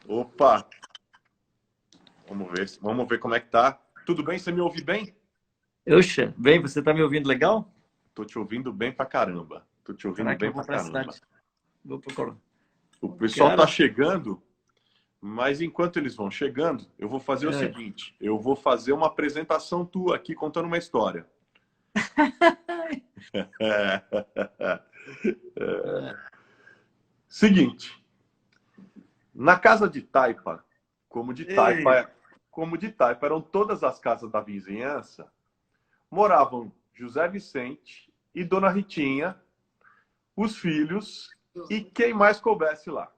Opa, vamos ver como é que tá. Tudo bem? Você me ouve bem? Oxa, bem, você tá me ouvindo legal? Tô te ouvindo bem pra caramba. Tô te ouvindo Será que bem eu vou pra precisar caramba. de... Vou procurar. O pessoal tá Cara, chegando, mas enquanto eles vão chegando, eu vou fazer o é. seguinte: eu vou fazer uma apresentação tua aqui contando uma história. Seguinte, na casa de Taipa, como de Ei, Taipa, como de Taipa eram todas as casas da vizinhança, moravam José Vicente e Dona Ritinha, os filhos e quem mais coubesse lá.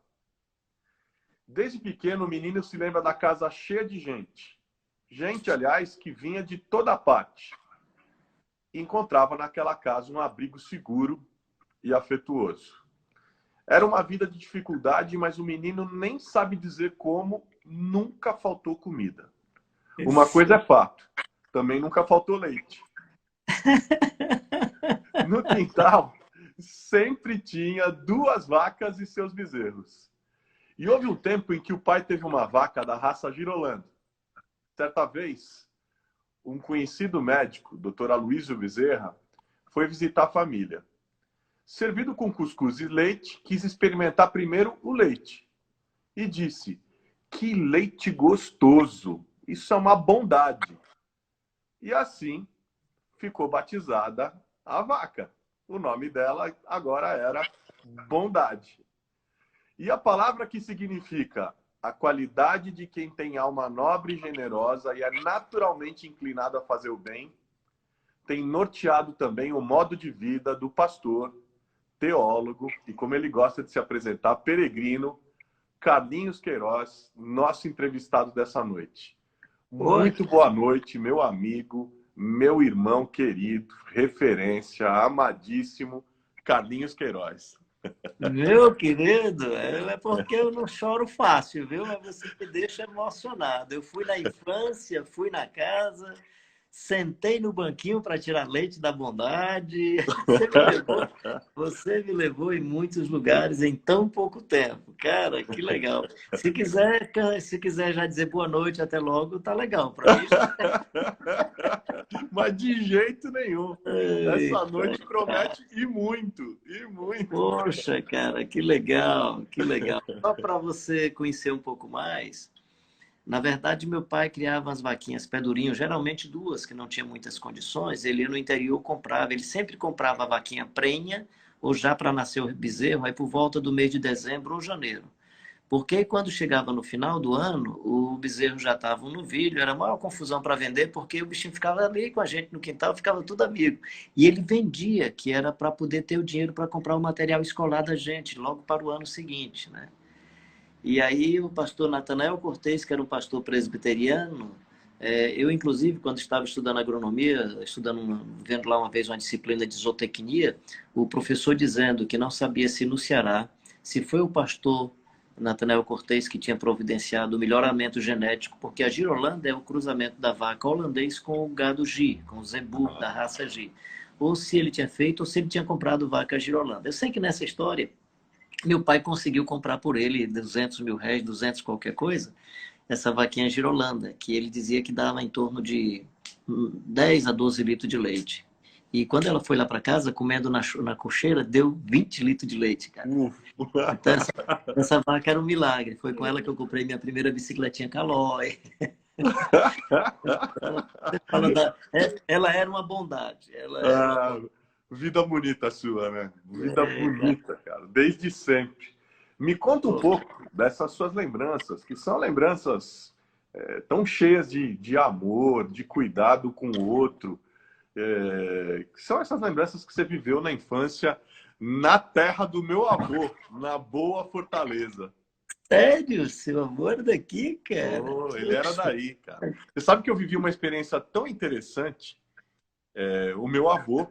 Desde pequeno, o menino se lembra da casa cheia de gente. Gente, aliás, que vinha de toda parte. E encontrava naquela casa um abrigo seguro e afetuoso. Era uma vida de dificuldade, mas o menino nem sabe dizer como nunca faltou comida. Uma coisa é fato, também nunca faltou leite. No quintal, sempre tinha duas vacas e seus bezerros. E houve um tempo em que o pai teve uma vaca da raça Girolando. Certa vez, um conhecido médico, Dr. Aloysio Bezerra, foi visitar a família. Servido com cuscuz e leite, quis experimentar primeiro o leite. E disse: "Que leite gostoso! Isso é uma bondade." E assim ficou batizada a vaca. O nome dela agora era Bondade. E a palavra que significa a qualidade de quem tem alma nobre e generosa e é naturalmente inclinado a fazer o bem, tem norteado também o modo de vida do pastor, teólogo e, como ele gosta de se apresentar, peregrino, Carlinhos Queiroz, nosso entrevistado dessa noite. pô, Muito boa noite, meu amigo, meu irmão querido, referência, amadíssimo, Carlinhos Queiroz. meu querido, é porque eu não choro fácil, viu? Mas você me deixa emocionado. Eu fui na infância, fui na casa, sentei no banquinho para tirar leite da bondade. Você me levou em muitos lugares em tão pouco tempo. Cara, que legal. Se quiser já dizer boa noite, até logo, tá legal. Para mim já. Mas de jeito nenhum. Essa Eita, noite promete e muito, e muito. poxa, cara, que legal, que legal. Só para você conhecer um pouco mais, na verdade, meu pai criava as vaquinhas pé durinho, geralmente duas, que não tinha muitas condições. Ele ia no interior, comprava, ele sempre comprava a vaquinha prenha, ou já para nascer o bezerro, aí por volta do mês de dezembro ou janeiro. Porque quando chegava no final do ano, o bezerro já estava um novilho, era a maior confusão para vender, porque o bichinho ficava ali com a gente no quintal, ficava tudo amigo. E ele vendia, que era para poder ter o dinheiro para comprar o material escolar da gente, logo para o ano seguinte, né? E aí o pastor Natanael Cortez, que era um pastor presbiteriano, eu, inclusive, quando estava estudando agronomia, vendo lá uma vez uma disciplina de zootecnia, o professor dizendo que não sabia se no Ceará, se foi o pastor Natanael Cortez que tinha providenciado o melhoramento genético, porque a girolanda é o cruzamento da vaca holandês com o gado Gi, com o zebu da raça Gi. Ou se ele tinha feito, ou se ele tinha comprado vaca girolanda. Eu sei que nessa história meu pai conseguiu comprar por ele 200 mil réis, 200 qualquer coisa, essa vaquinha girolanda, que ele dizia que dava em torno de 10 a 12 litros de leite. E quando ela foi lá para casa, comendo na cocheira, deu 20 litros de leite, cara. Uf. Então, essa vaca era um milagre. Foi com ela que eu comprei minha primeira bicicletinha Caloi. Ela era uma bondade. Ela era uma Ah, bondade. vida bonita sua, né? Vida bonita, cara, desde sempre. Me conta um pouco dessas suas lembranças, que são lembranças tão cheias de amor, de cuidado com o outro. Que são essas lembranças que você viveu na infância na terra do meu avô, na boa Fortaleza. Sério, seu amor daqui, cara. Oh, ele era daí, cara. Você sabe que eu vivi uma experiência tão interessante. O meu avô,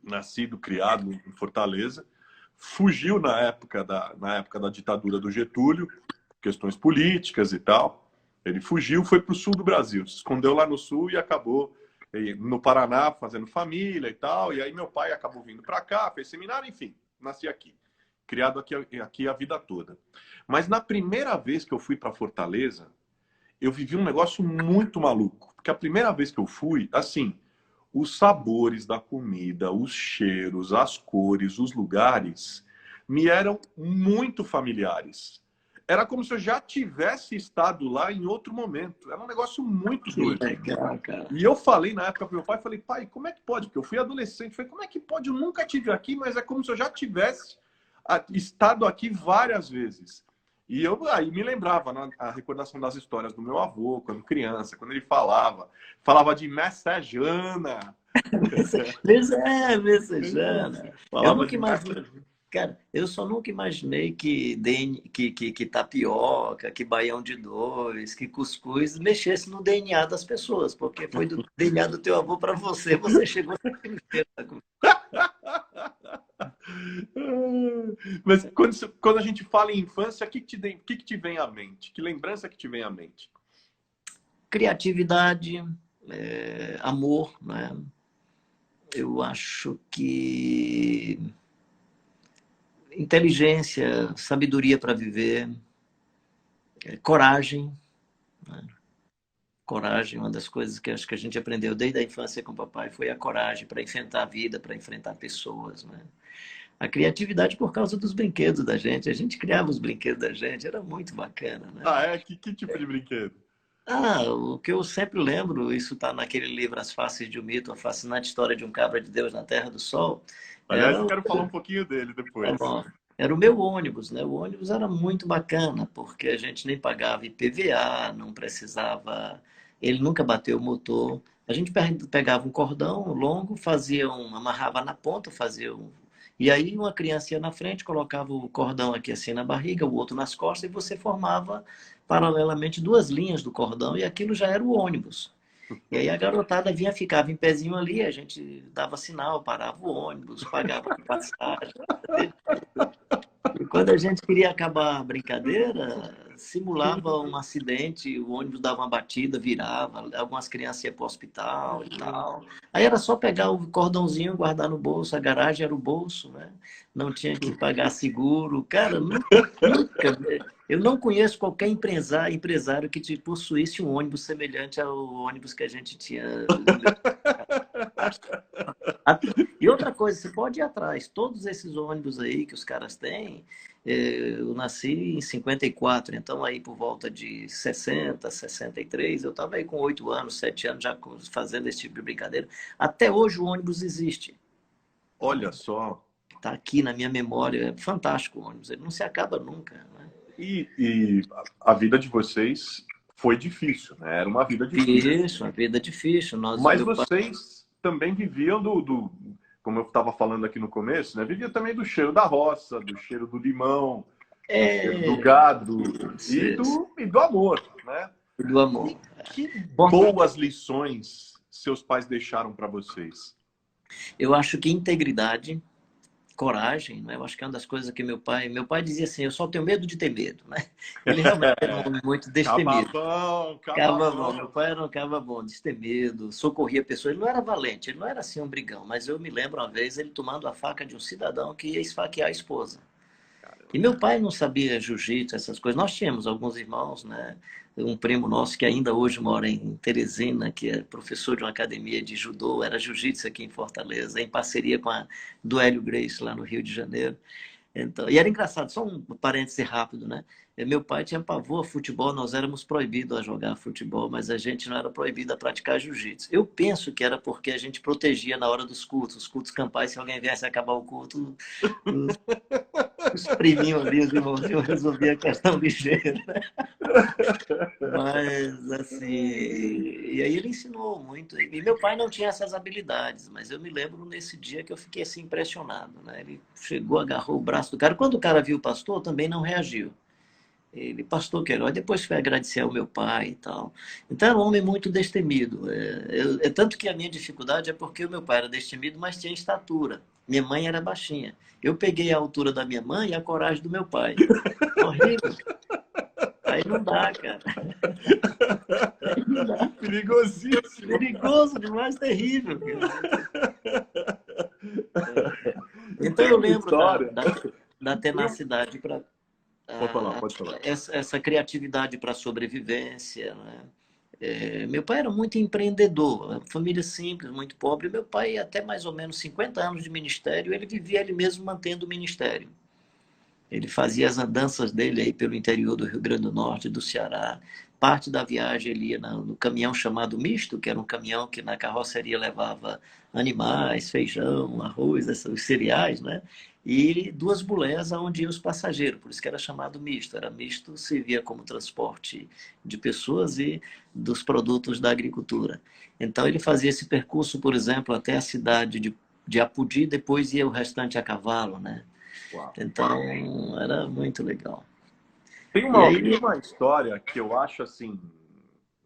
nascido, criado em Fortaleza, fugiu na época da ditadura do Getúlio, questões políticas e tal. Ele fugiu, foi para o sul do Brasil, se escondeu lá no sul e acabou no Paraná fazendo família e tal. E aí meu pai acabou vindo para cá, fez seminário, enfim, nasci aqui. criado aqui a vida toda. Mas na primeira vez que eu fui para Fortaleza, eu vivi um negócio muito maluco. Porque a primeira vez que eu fui, assim, os sabores da comida, os cheiros, as cores, os lugares, me eram muito familiares. Era como se eu já tivesse estado lá em outro momento. Era um negócio muito doido. Legal, cara. E eu falei na época pro meu pai, falei, pai, como é que pode? Porque eu fui adolescente. Falei, como é que pode? Eu nunca tive aqui, mas é como se eu já tivesse estado aqui várias vezes. E eu aí me lembrava, né, a recordação das histórias do meu avô, quando criança, quando ele falava de messejana. Messejana. Eu Falava nunca de imaginei. messejana. Cara, eu só nunca imaginei que tapioca, que baião de dois, que cuscuz mexesse no DNA das pessoas, porque foi do DNA do teu avô para você, você chegou naquele jeito. Mas quando a gente fala em infância, o que te vem à mente? Que lembrança que te vem à mente? Criatividade, amor, né? Eu acho que inteligência, sabedoria para viver, coragem, né? Coragem, uma das coisas que acho que a gente aprendeu desde a infância com o papai foi a coragem para enfrentar a vida, para enfrentar pessoas, né? A criatividade por causa dos brinquedos da gente. A gente criava os brinquedos da gente, era muito bacana, né? Ah, é? Que tipo de brinquedo? O que eu sempre lembro, isso está naquele livro As Faces de um Mito, a fascinante história de um cabra de Deus na Terra do Sol. Aliás, Era eu o, quero falar um pouquinho dele tá depois. bom. Era o meu ônibus, né? O ônibus era muito bacana, porque a gente nem pagava IPVA, não precisava. Ele nunca bateu o motor. A gente pegava um cordão longo, amarrava na ponta, e aí uma criança ia na frente, colocava o cordão aqui assim na barriga, o outro nas costas, e você formava paralelamente duas linhas do cordão, e aquilo já era o ônibus. E aí a garotada ficava em pezinho ali, a gente dava sinal, parava o ônibus, pagava a passagem. E quando a gente queria acabar a brincadeira, simulava um acidente, o ônibus dava uma batida, virava, algumas crianças iam para o hospital e tal. Aí era só pegar o cordãozinho, guardar no bolso, a garagem era o bolso, né? Não tinha que pagar seguro. Cara, nunca. Eu não conheço qualquer empresário que te possuísse um ônibus semelhante ao ônibus que a gente tinha. E outra coisa, você pode ir atrás. Todos esses ônibus aí que os caras têm, eu nasci em 54, então aí por volta de 60, 63, eu estava aí com 8 anos, 7 anos já fazendo esse tipo de brincadeira. Até hoje o ônibus existe. Olha só. Está aqui na minha memória. É fantástico o ônibus, ele não se acaba nunca, né? E a vida de vocês foi difícil, né? Era uma vida difícil. Isso, uma vida difícil. Mas vocês também viviam como eu estava falando aqui no começo, né? Vivia também do cheiro da roça, do cheiro do limão, do cheiro do gado e do amor, né? Do amor. Que boas lições seus pais deixaram para vocês? Eu acho que integridade, coragem, né? Eu acho que é uma das coisas que meu pai dizia assim, eu só tenho medo de ter medo, né? Ele realmente era um homem muito destemido. Cababão. Meu pai era um cababão, destemido, socorria pessoas. Ele não era valente, ele não era assim um brigão, mas eu me lembro uma vez ele tomando a faca de um cidadão que ia esfaquear a esposa. E meu pai não sabia jiu-jitsu, essas coisas. Nós tínhamos alguns irmãos, né? Um primo nosso que ainda hoje mora em Teresina, que é professor de uma academia de judô, era jiu-jitsu aqui em Fortaleza, em parceria com a do Hélio Gracie, lá no Rio de Janeiro. Então, e era engraçado, só um parêntese rápido, né? Meu pai tinha pavor a futebol, nós éramos proibidos a jogar futebol, mas a gente não era proibido a praticar jiu-jitsu. Eu penso que era porque a gente protegia na hora dos cultos, os cultos campais, se alguém viesse acabar o culto, os priminhos ali, os irmãozinhos resolviam a questão ligeira. Mas, assim, e aí ele ensinou muito. E meu pai não tinha essas habilidades, mas eu me lembro nesse dia que eu fiquei assim impressionado, né? Ele chegou, agarrou o braço do cara. Quando o cara viu o pastor, também não reagiu. Ele, pastor Queiroz, depois foi agradecer ao meu pai e tal. Então era um homem muito destemido. Tanto que a minha dificuldade é porque o meu pai era destemido, mas tinha estatura. Minha mãe era baixinha. Eu peguei a altura da minha mãe e a coragem do meu pai. Horrível. Aí não dá, cara. Aí não dá. Perigosíssimo. Perigoso demais, terrível. Então eu lembro da tenacidade para Pode falar, pode falar. essa criatividade para sobrevivência, né? Meu pai era muito empreendedor, família simples, muito pobre. Meu pai, até mais ou menos 50 anos de ministério, ele vivia ele mesmo mantendo o ministério. Ele fazia as andanças dele aí pelo interior do Rio Grande do Norte, do Ceará. Parte da viagem ele ia no caminhão chamado misto, que era um caminhão que na carroceria levava animais, feijão, arroz, os cereais, né? E duas bulés onde iam os passageiros, por isso que era chamado misto. Era misto, servia como transporte de pessoas e dos produtos da agricultura. Então ele fazia esse percurso, por exemplo, até a cidade de Apodi, depois ia o restante a cavalo, né? Uau. Então, era muito legal. Tem E uma, aí, tem uma história que eu acho assim,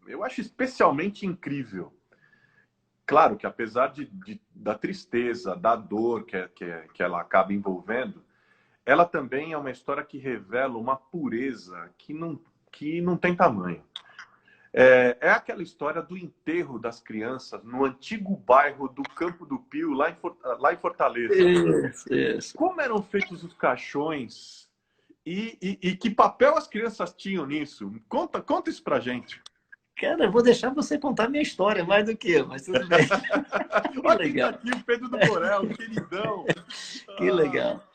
eu acho especialmente incrível. Claro que apesar da tristeza, da dor que ela acaba envolvendo, ela também é uma história que revela uma pureza que não tem tamanho. É aquela história do enterro das crianças no antigo bairro do Campo do Pio, lá em Fortaleza. isso. Como eram feitos os caixões e que papel as crianças tinham nisso? Conta isso pra gente. Cara, eu vou deixar você contar minha história mais do que eu, mas tudo bem. Que Olha quem tá legal. aqui, o Pedro do Borel, queridão. Que legal.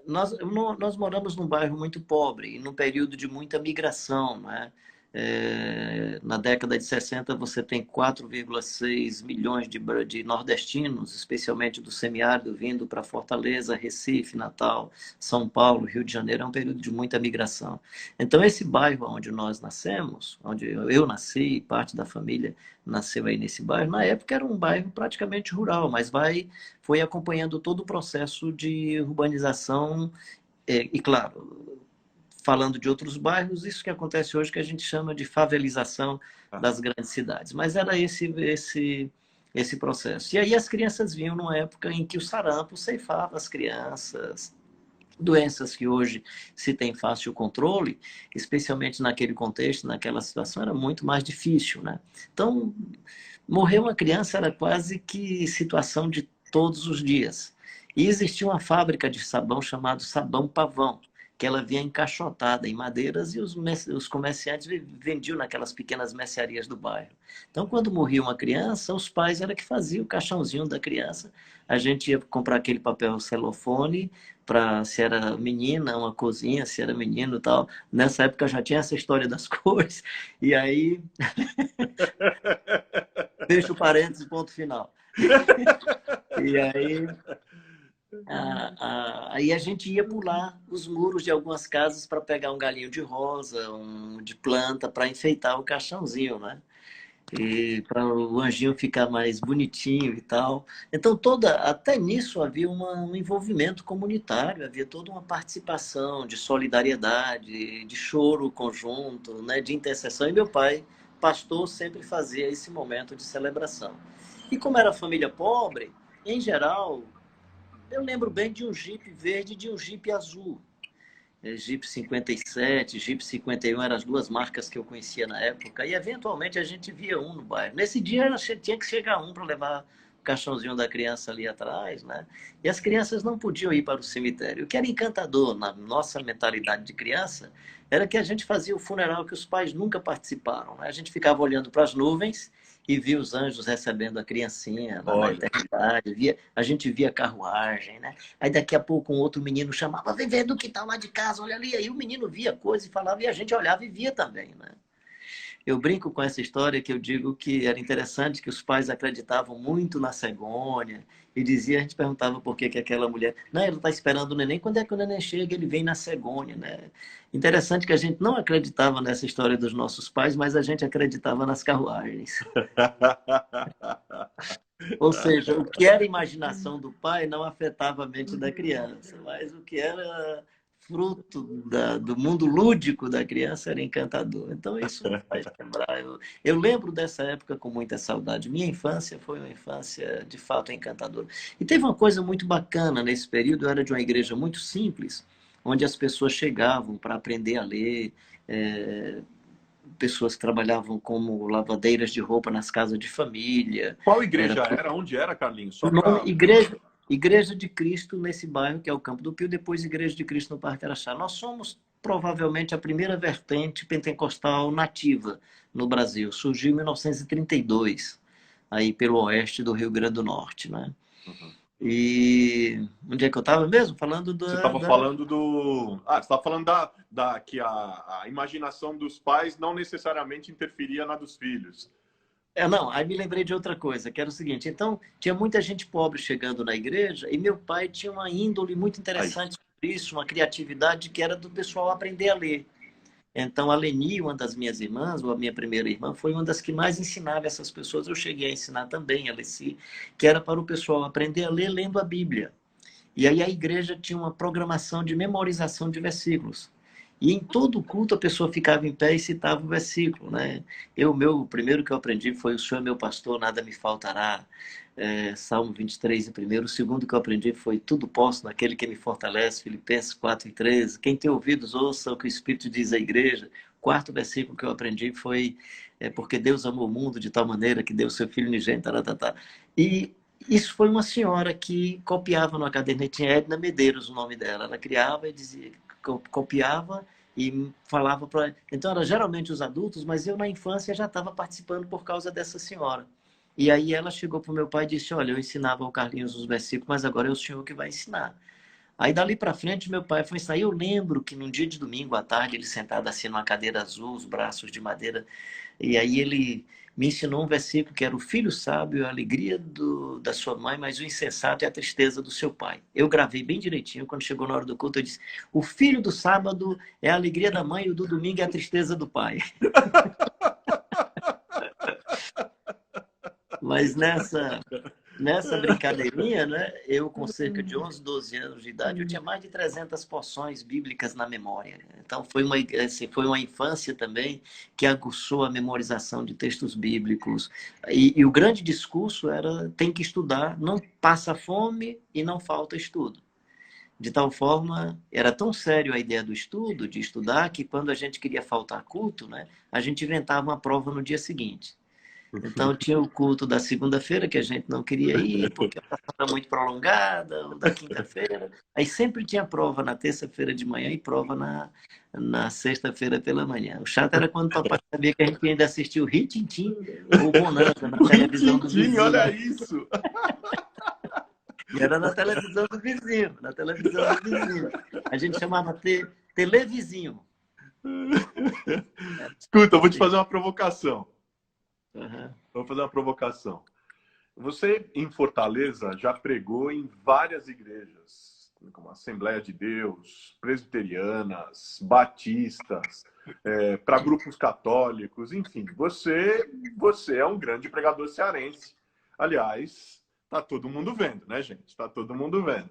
Nós moramos num bairro muito pobre e num período de muita migração, né? Na década de 60, você tem 4,6 milhões de nordestinos, especialmente do semiárido, vindo para Fortaleza, Recife, Natal, São Paulo, Rio de Janeiro. É um período de muita migração. Então, esse bairro onde nós nascemos, onde eu nasci, parte da família nasceu aí nesse bairro, na época era um bairro praticamente rural, mas foi acompanhando todo o processo de urbanização e, claro, falando de outros bairros, isso que acontece hoje que a gente chama de favelização das grandes cidades. Mas era esse processo. E aí as crianças vinham numa época em que o sarampo ceifava as crianças, doenças que hoje se tem fácil controle, especialmente naquele contexto, naquela situação, era muito mais difícil, né? Então, morrer uma criança era quase que situação de todos os dias. E existia uma fábrica de sabão chamada Sabão Pavão, que ela vinha encaixotada em madeiras e os comerciantes vendiam naquelas pequenas mercearias do bairro. Então, quando morria uma criança, os pais era que faziam o caixãozinho da criança. A gente ia comprar aquele papel celofane para se era menina, uma cozinha, se era menino e tal. Nessa época já tinha essa história das cores. E aí, fecha o parênteses, ponto final. E aí, aí a gente ia pular os muros de algumas casas para pegar um galinho de rosa, de planta, para enfeitar o caixãozinho, né? E para o anjinho ficar mais bonitinho e tal. Então, até nisso havia um envolvimento comunitário, havia toda uma participação de solidariedade, de choro conjunto, né? De intercessão. E meu pai, pastor, sempre fazia esse momento de celebração. E como era família pobre, em geral, eu lembro bem de um Jeep verde e de um Jeep azul. Jeep 57, Jeep 51 eram as duas marcas que eu conhecia na época. E, eventualmente, a gente via um no bairro. Nesse dia, tinha que chegar um para levar o caixãozinho da criança ali atrás, né? E as crianças não podiam ir para o cemitério. O que era encantador na nossa mentalidade de criança era que a gente fazia o funeral que os pais nunca participaram, né? A gente ficava olhando para as nuvens e via os anjos recebendo a criancinha na eternidade. A gente via carruagem, né? Aí daqui a pouco um outro menino chamava, vem ver do que tá lá de casa, olha ali. Aí o menino via coisa e falava, e a gente olhava e via também, né? Eu brinco com essa história que eu digo que era interessante que os pais acreditavam muito na cegonha e dizia, a gente perguntava por que aquela mulher, não, ele está esperando o neném, quando é que o neném chega, ele vem na cegonha, né? Interessante que a gente não acreditava nessa história dos nossos pais, mas a gente acreditava nas carruagens. Ou seja, o que era imaginação do pai não afetava a mente da criança, mas o que era fruto do mundo lúdico da criança era encantador. Então, isso me faz lembrar. Eu lembro dessa época com muita saudade. Minha infância foi uma infância, de fato, encantadora. E teve uma coisa muito bacana nesse período. Eu era de uma igreja muito simples, onde as pessoas chegavam para aprender a ler, pessoas que trabalhavam como lavadeiras de roupa nas casas de família. Qual igreja era? Onde era, Carlinhos? Só O nome, pra... Igreja de Cristo nesse bairro, que é o Campo do Pio, depois Igreja de Cristo no Parque Araxá. Nós somos provavelmente a primeira vertente pentecostal nativa no Brasil. Surgiu em 1932, aí pelo oeste do Rio Grande do Norte, né? Uhum. E onde é que eu estava mesmo? Falando Você estava falando do. Ah, você estava falando que a imaginação dos pais não necessariamente interferia na dos filhos. Não, aí me lembrei de outra coisa, que era o seguinte, então, tinha muita gente pobre chegando na igreja e meu pai tinha uma índole muito Aí. interessante sobre isso, uma criatividade que era do pessoal aprender a ler. Então, a Leni, uma das minhas irmãs, ou a minha primeira irmã, foi uma das que mais ensinava essas pessoas. Eu cheguei a ensinar também, a Leci, que era para o pessoal aprender a ler lendo a Bíblia. E aí a igreja tinha uma programação de memorização de versículos. E em todo culto a pessoa ficava em pé e citava o versículo, né? O primeiro que eu aprendi foi: o Senhor é meu pastor, nada me faltará. Salmo 23 em primeiro. O segundo que eu aprendi foi: tudo posso naquele que me fortalece, Filipenses 4:13. Quem tem ouvidos, ouça o que o Espírito diz à igreja. O quarto versículo que eu aprendi foi: porque Deus amou o mundo de tal maneira que deu o seu Filho unigênito. E isso foi uma senhora que copiava no cadernetinho, Edna Medeiros, o nome dela. Ela criava e dizia, copiava e falava para. Então, era geralmente os adultos, mas eu na infância já estava participando por causa dessa senhora. E aí ela chegou para o meu pai e disse: olha, eu ensinava ao Carlinhos os versículos, mas agora é o senhor que vai ensinar. Aí dali para frente meu pai foi ensinar. Eu lembro que num dia de domingo à tarde, ele sentado assim numa cadeira azul, os braços de madeira, e aí ele me ensinou um versículo que era: o filho sábio é a alegria da sua mãe, mas o insensato é a tristeza do seu pai. Eu gravei bem direitinho. Quando chegou na hora do culto, eu disse: o filho do sábado é a alegria da mãe e o do domingo é a tristeza do pai. Mas nessa brincadeirinha, né, eu com cerca de 11, 12 anos de idade, eu tinha mais de 300 porções bíblicas na memória. Então foi uma infância também que aguçou a memorização de textos bíblicos. E o grande discurso era: tem que estudar, não passa fome e não falta estudo. De tal forma, era tão sério a ideia do estudo, de estudar, que quando a gente queria faltar culto, né, a gente inventava uma prova no dia seguinte. Então, tinha o culto da segunda-feira, que a gente não queria ir, porque a oração era muito prolongada, ou da quinta-feira. Aí sempre tinha prova na terça-feira de manhã e prova na sexta-feira pela manhã. O chato era quando o papai sabia que a gente ainda assistia o Rin-Tin-Tin ou Bonanza na O televisão do Rin-Tin-Tin, vizinho. olha isso! E era na televisão do vizinho, na televisão do vizinho. A gente chamava televizinho. Escuta, eu vou te fazer uma provocação. Uhum. Vou fazer uma provocação. Você, em Fortaleza, já pregou em várias igrejas, como Assembleia de Deus, presbiterianas, batistas, para grupos católicos, enfim. Você é um grande pregador cearense. Aliás, tá todo mundo vendo, né, gente? Tá todo mundo vendo.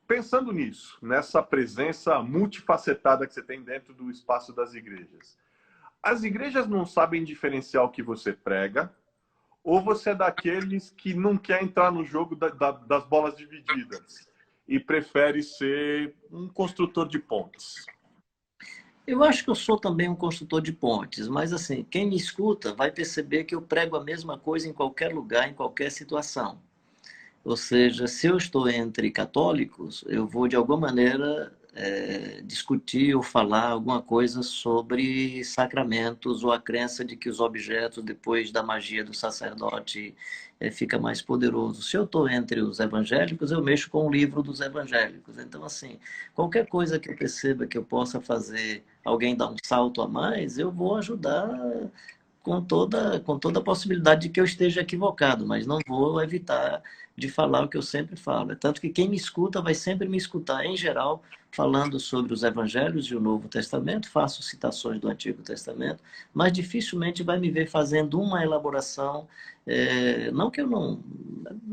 Pensando nisso, nessa presença multifacetada que você tem dentro do espaço das igrejas, as igrejas não sabem diferenciar o que você prega, ou você é daqueles que não quer entrar no jogo das bolas divididas e prefere ser um construtor de pontes? Eu acho que eu sou também um construtor de pontes, mas assim, quem me escuta vai perceber que eu prego a mesma coisa em qualquer lugar, em qualquer situação. Ou seja, se eu estou entre católicos, eu vou de alguma maneira discutir ou falar alguma coisa sobre sacramentos ou a crença de que os objetos, depois da magia do sacerdote, fica mais poderoso. Se eu estou entre os evangélicos, eu mexo com o livro dos evangélicos. Então, assim, qualquer coisa que eu perceba que eu possa fazer alguém dar um salto a mais, eu vou ajudar com toda a possibilidade de que eu esteja equivocado, mas não vou evitar de falar o que eu sempre falo. Tanto que quem me escuta vai sempre me escutar, em geral, falando sobre os evangelhos e o Novo Testamento, faço citações do Antigo Testamento, mas dificilmente vai me ver fazendo uma elaboração, não que eu não...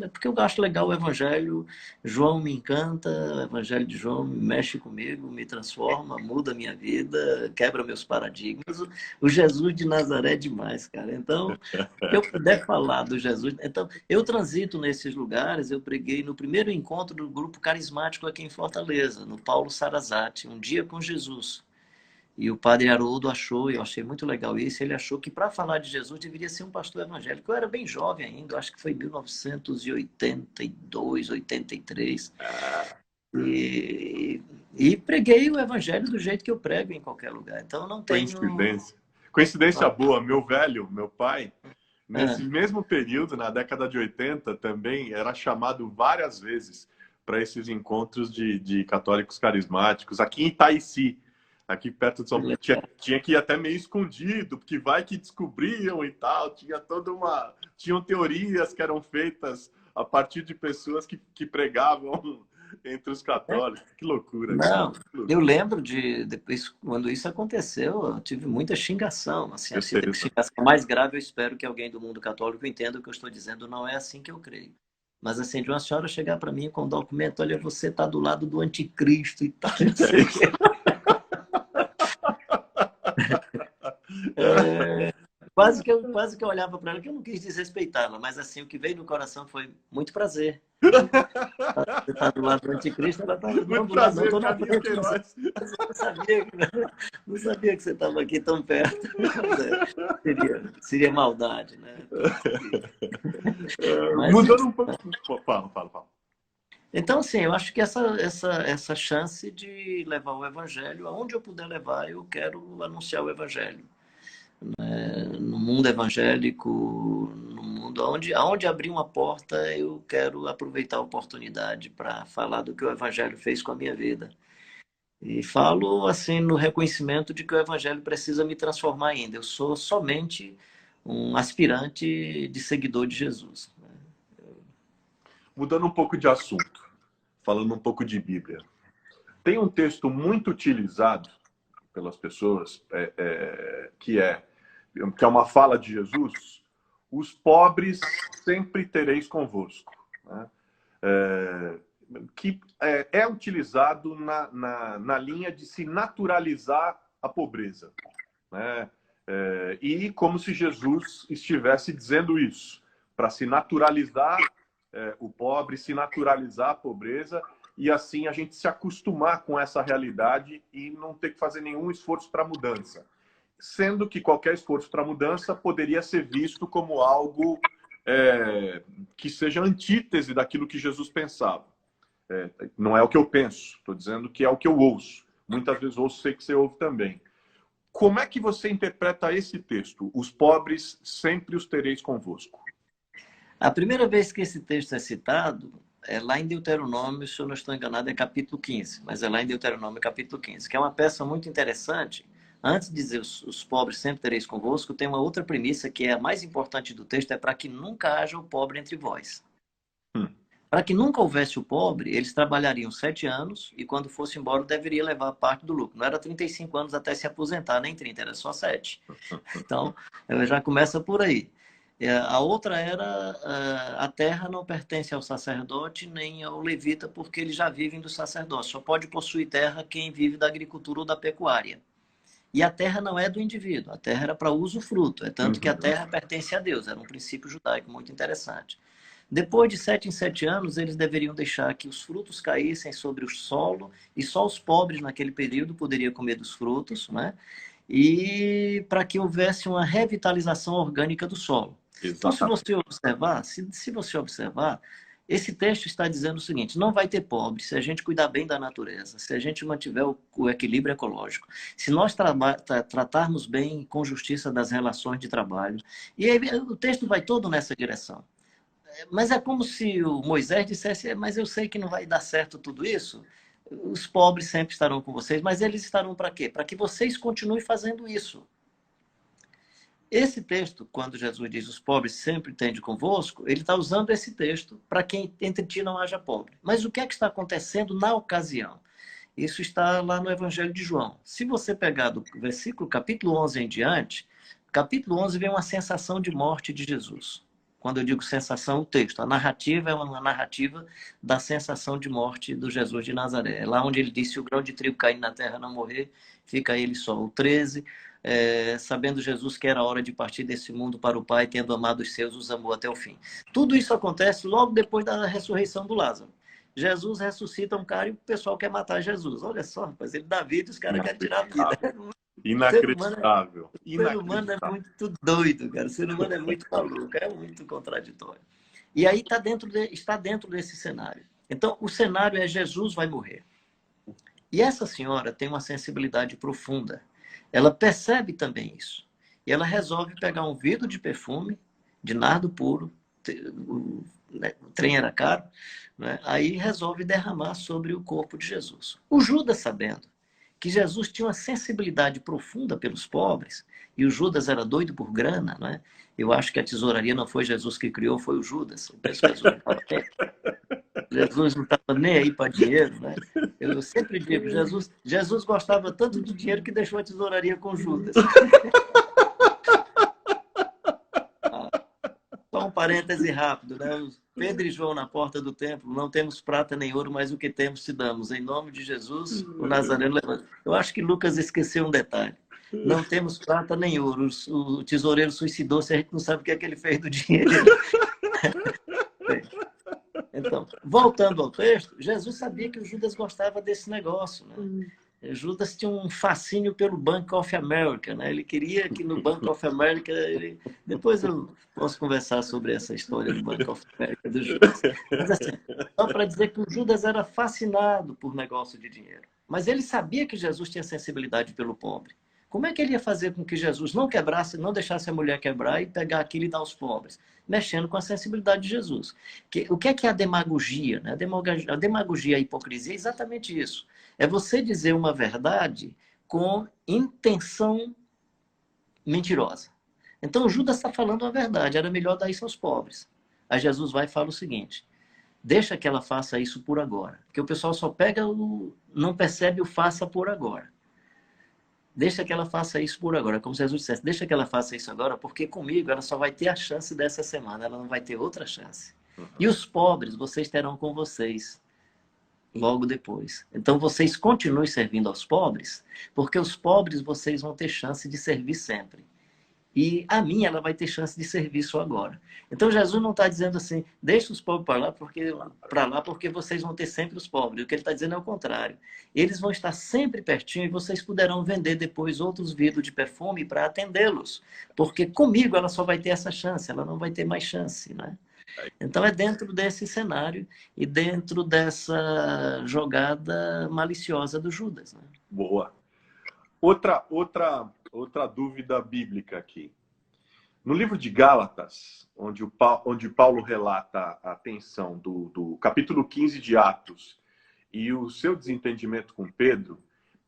É porque eu acho legal o evangelho, João me encanta, o evangelho de João mexe comigo, me transforma, muda a minha vida, quebra meus paradigmas. O Jesus de Nazaré é demais, cara. Então, se eu puder falar do Jesus... Então, eu transito nesses lugares, eu preguei no primeiro encontro do grupo carismático aqui em Fortaleza, no Paulo Sarazate, Um Dia com Jesus. E o padre Haroldo achou, e eu achei muito legal isso, ele achou que para falar de Jesus deveria ser um pastor evangélico. Eu era bem jovem ainda, eu acho que foi 1982, 83. E, e preguei o evangelho do jeito que eu prego em qualquer lugar. Então não tenho... Coincidência. Coincidência boa, meu velho, meu pai, nesse Ah, mesmo período, na década de 80, também era chamado várias vezes para esses encontros de católicos carismáticos, aqui em Itaici, aqui perto de São Paulo. Tinha que ir até meio escondido, porque vai que descobriam e tal, tinha toda uma... Tinham teorias que eram feitas a partir de pessoas que pregavam entre os católicos. Que loucura, cara. não, Que eu loucura. lembro de depois, quando isso aconteceu, eu tive muita xingação. Assim, a Certeza. xingação mais grave, eu espero que alguém do mundo católico entenda o que eu estou dizendo, não é assim que eu creio. Mas assim, de uma senhora chegar para mim com um documento, olha, você está do lado do anticristo e tal, não Que é sei o isso? quê. É, quase que eu olhava para ela, que eu não quis desrespeitá-la, mas assim, o que veio no coração foi muito prazer. Né? Você está do lado do anticristo, ela está não Muito do lado, não, prazer, estou na Carlinhos frente, mas Queiroz. eu não sabia, não sabia que você estava aqui tão perto. Mas, seria maldade, né? Mas, Mudando um pouco. Pô, fala, fala, fala. então, assim, eu acho que essa chance de levar o evangelho, aonde eu puder levar, eu quero anunciar o evangelho. No mundo evangélico, no mundo aonde abrir uma porta, eu quero aproveitar a oportunidade para falar do que o evangelho fez com a minha vida. E falo assim no reconhecimento de que o evangelho precisa me transformar ainda. Eu sou somente um aspirante de seguidor de Jesus. Mudando um pouco de assunto, falando um pouco de Bíblia. Tem um texto muito utilizado pelas pessoas, que é uma fala de Jesus: os pobres sempre tereis convosco. Né? Que é utilizado na linha de se naturalizar a pobreza. Né? E como se Jesus estivesse dizendo isso, para se naturalizar o pobre, se naturalizar a pobreza, e assim a gente se acostumar com essa realidade e não ter que fazer nenhum esforço para mudança. Sendo que qualquer esforço para mudança poderia ser visto como algo que seja antítese daquilo que Jesus pensava. Não é o que eu penso, estou dizendo que é o que eu ouço. Muitas vezes ouço, sei que você ouve também. Como é que você interpreta esse texto? Os pobres sempre os tereis convosco. A primeira vez que esse texto é citado é lá em Deuteronômio, se eu não estou enganado, é capítulo 15, mas é lá em Deuteronômio, capítulo 15, que é uma peça muito interessante. Antes de dizer os pobres sempre tereis convosco, tem uma outra premissa que é a mais importante do texto, é para que nunca haja o pobre entre vós. Para que nunca houvesse o pobre, eles trabalhariam 7 anos e quando fosse embora deveria levar parte do lucro. Não era 35 anos até se aposentar, nem 30, era só 7. Então, já começa por aí. A outra era a terra não pertence ao sacerdote nem ao levita, porque eles já vivem do sacerdócio. Só pode possuir terra quem vive da agricultura ou da pecuária. E a terra não é do indivíduo, a terra era para usufruto. É tanto que a terra pertence a Deus, era um princípio judaico muito interessante. Depois de 7 em 7 anos, eles deveriam deixar que os frutos caíssem sobre o solo, e só os pobres naquele período poderiam comer dos frutos, né? E para que houvesse uma revitalização orgânica do solo. Então, se você observar, esse texto está dizendo o seguinte: não vai ter pobre se a gente cuidar bem da natureza, se a gente mantiver o equilíbrio ecológico, se nós tratarmos bem com justiça das relações de trabalho. E aí, o texto vai todo nessa direção. Mas é como se o Moisés dissesse: mas eu sei que não vai dar certo tudo isso. Os pobres sempre estarão com vocês, mas eles estarão para quê? Para que vocês continuem fazendo isso. Esse texto, quando Jesus diz os pobres sempre tende convosco, ele está usando esse texto para que entre ti não haja pobre. Mas o que é que está acontecendo na ocasião? Isso está lá no Evangelho de João. Se você pegar do versículo capítulo 11 em diante, capítulo 11 vem uma sensação de morte de Jesus. Quando eu digo sensação, o texto. A narrativa é uma narrativa da sensação de morte do Jesus de Nazaré. É lá onde ele disse: se o grão de trigo cair na terra não morrer, fica ele só. O 13, sabendo Jesus que era hora de partir desse mundo para o Pai, tendo amado os seus, os amou até o fim. Tudo isso acontece logo depois da ressurreição do Lázaro. Jesus ressuscita um cara e o pessoal quer matar Jesus. Olha só, rapaz, ele dá vida e os caras querem tirar a vida. Inacreditável. O ser humano é muito doido, cara. O ser humano é muito maluco, é muito contraditório. E aí está dentro desse cenário. Então, o cenário é Jesus vai morrer. E essa senhora tem uma sensibilidade profunda. Ela percebe também isso. E ela resolve pegar um vidro de perfume, de nardo puro, o trem era caro, né? Aí resolve derramar sobre o corpo de Jesus. O Judas, sabendo que Jesus tinha uma sensibilidade profunda pelos pobres, e o Judas era doido por grana, né? Eu acho que a tesouraria não foi Jesus que criou, foi o Judas. O preço Jesus não estava nem aí para dinheiro, né? Eu sempre digo, Jesus gostava tanto de dinheiro que deixou a tesouraria com Judas. Só um parêntese rápido, né? Pedro e João na porta do templo, não temos prata nem ouro, mas o que temos te damos. Em nome de Jesus, o Nazareno levanta. Eu acho que Lucas esqueceu um detalhe. Não temos prata nem ouro. O tesoureiro suicidou-se, a gente não sabe o que é que ele fez do dinheiro. Então, voltando ao texto, Jesus sabia que o Judas gostava desse negócio, né? Judas tinha um fascínio pelo Bank of America, né? Ele queria que no Bank of America... Depois eu posso conversar sobre essa história do Bank of America do Judas. Mas assim, só para dizer que o Judas era fascinado por negócio de dinheiro. Mas ele sabia que Jesus tinha sensibilidade pelo pobre. Como é que ele ia fazer com que Jesus não quebrasse, não deixasse a mulher quebrar e pegar aquilo e dar aos pobres? Mexendo com a sensibilidade de Jesus. O que é a demagogia, né? A demagogia, a hipocrisia é exatamente isso. É você dizer uma verdade com intenção mentirosa. Então, Judas está falando a verdade. Era melhor dar isso aos pobres. Aí Jesus vai e fala o seguinte: deixa que ela faça isso por agora. Porque o pessoal só não percebe o faça por agora. Deixa que ela faça isso por agora. Como Jesus dissesse, deixa que ela faça isso agora, porque comigo ela só vai ter a chance dessa semana. Ela não vai ter outra chance. E os pobres, vocês terão com vocês logo depois. Então, vocês continuem servindo aos pobres, porque os pobres vocês vão ter chance de servir sempre. E a minha, ela vai ter chance de servir só agora. Então, Jesus não está dizendo assim, deixa os pobres para lá, porque vocês vão ter sempre os pobres. O que ele está dizendo é o contrário. Eles vão estar sempre pertinho e vocês poderão vender depois outros vidros de perfume para atendê-los. Porque comigo ela só vai ter essa chance, ela não vai ter mais chance, né? Então, é dentro desse cenário e dentro dessa jogada maliciosa do Judas, né? Boa. Outra dúvida bíblica aqui. No livro de Gálatas, onde Paulo relata a tensão do capítulo 15 de Atos e o seu desentendimento com Pedro,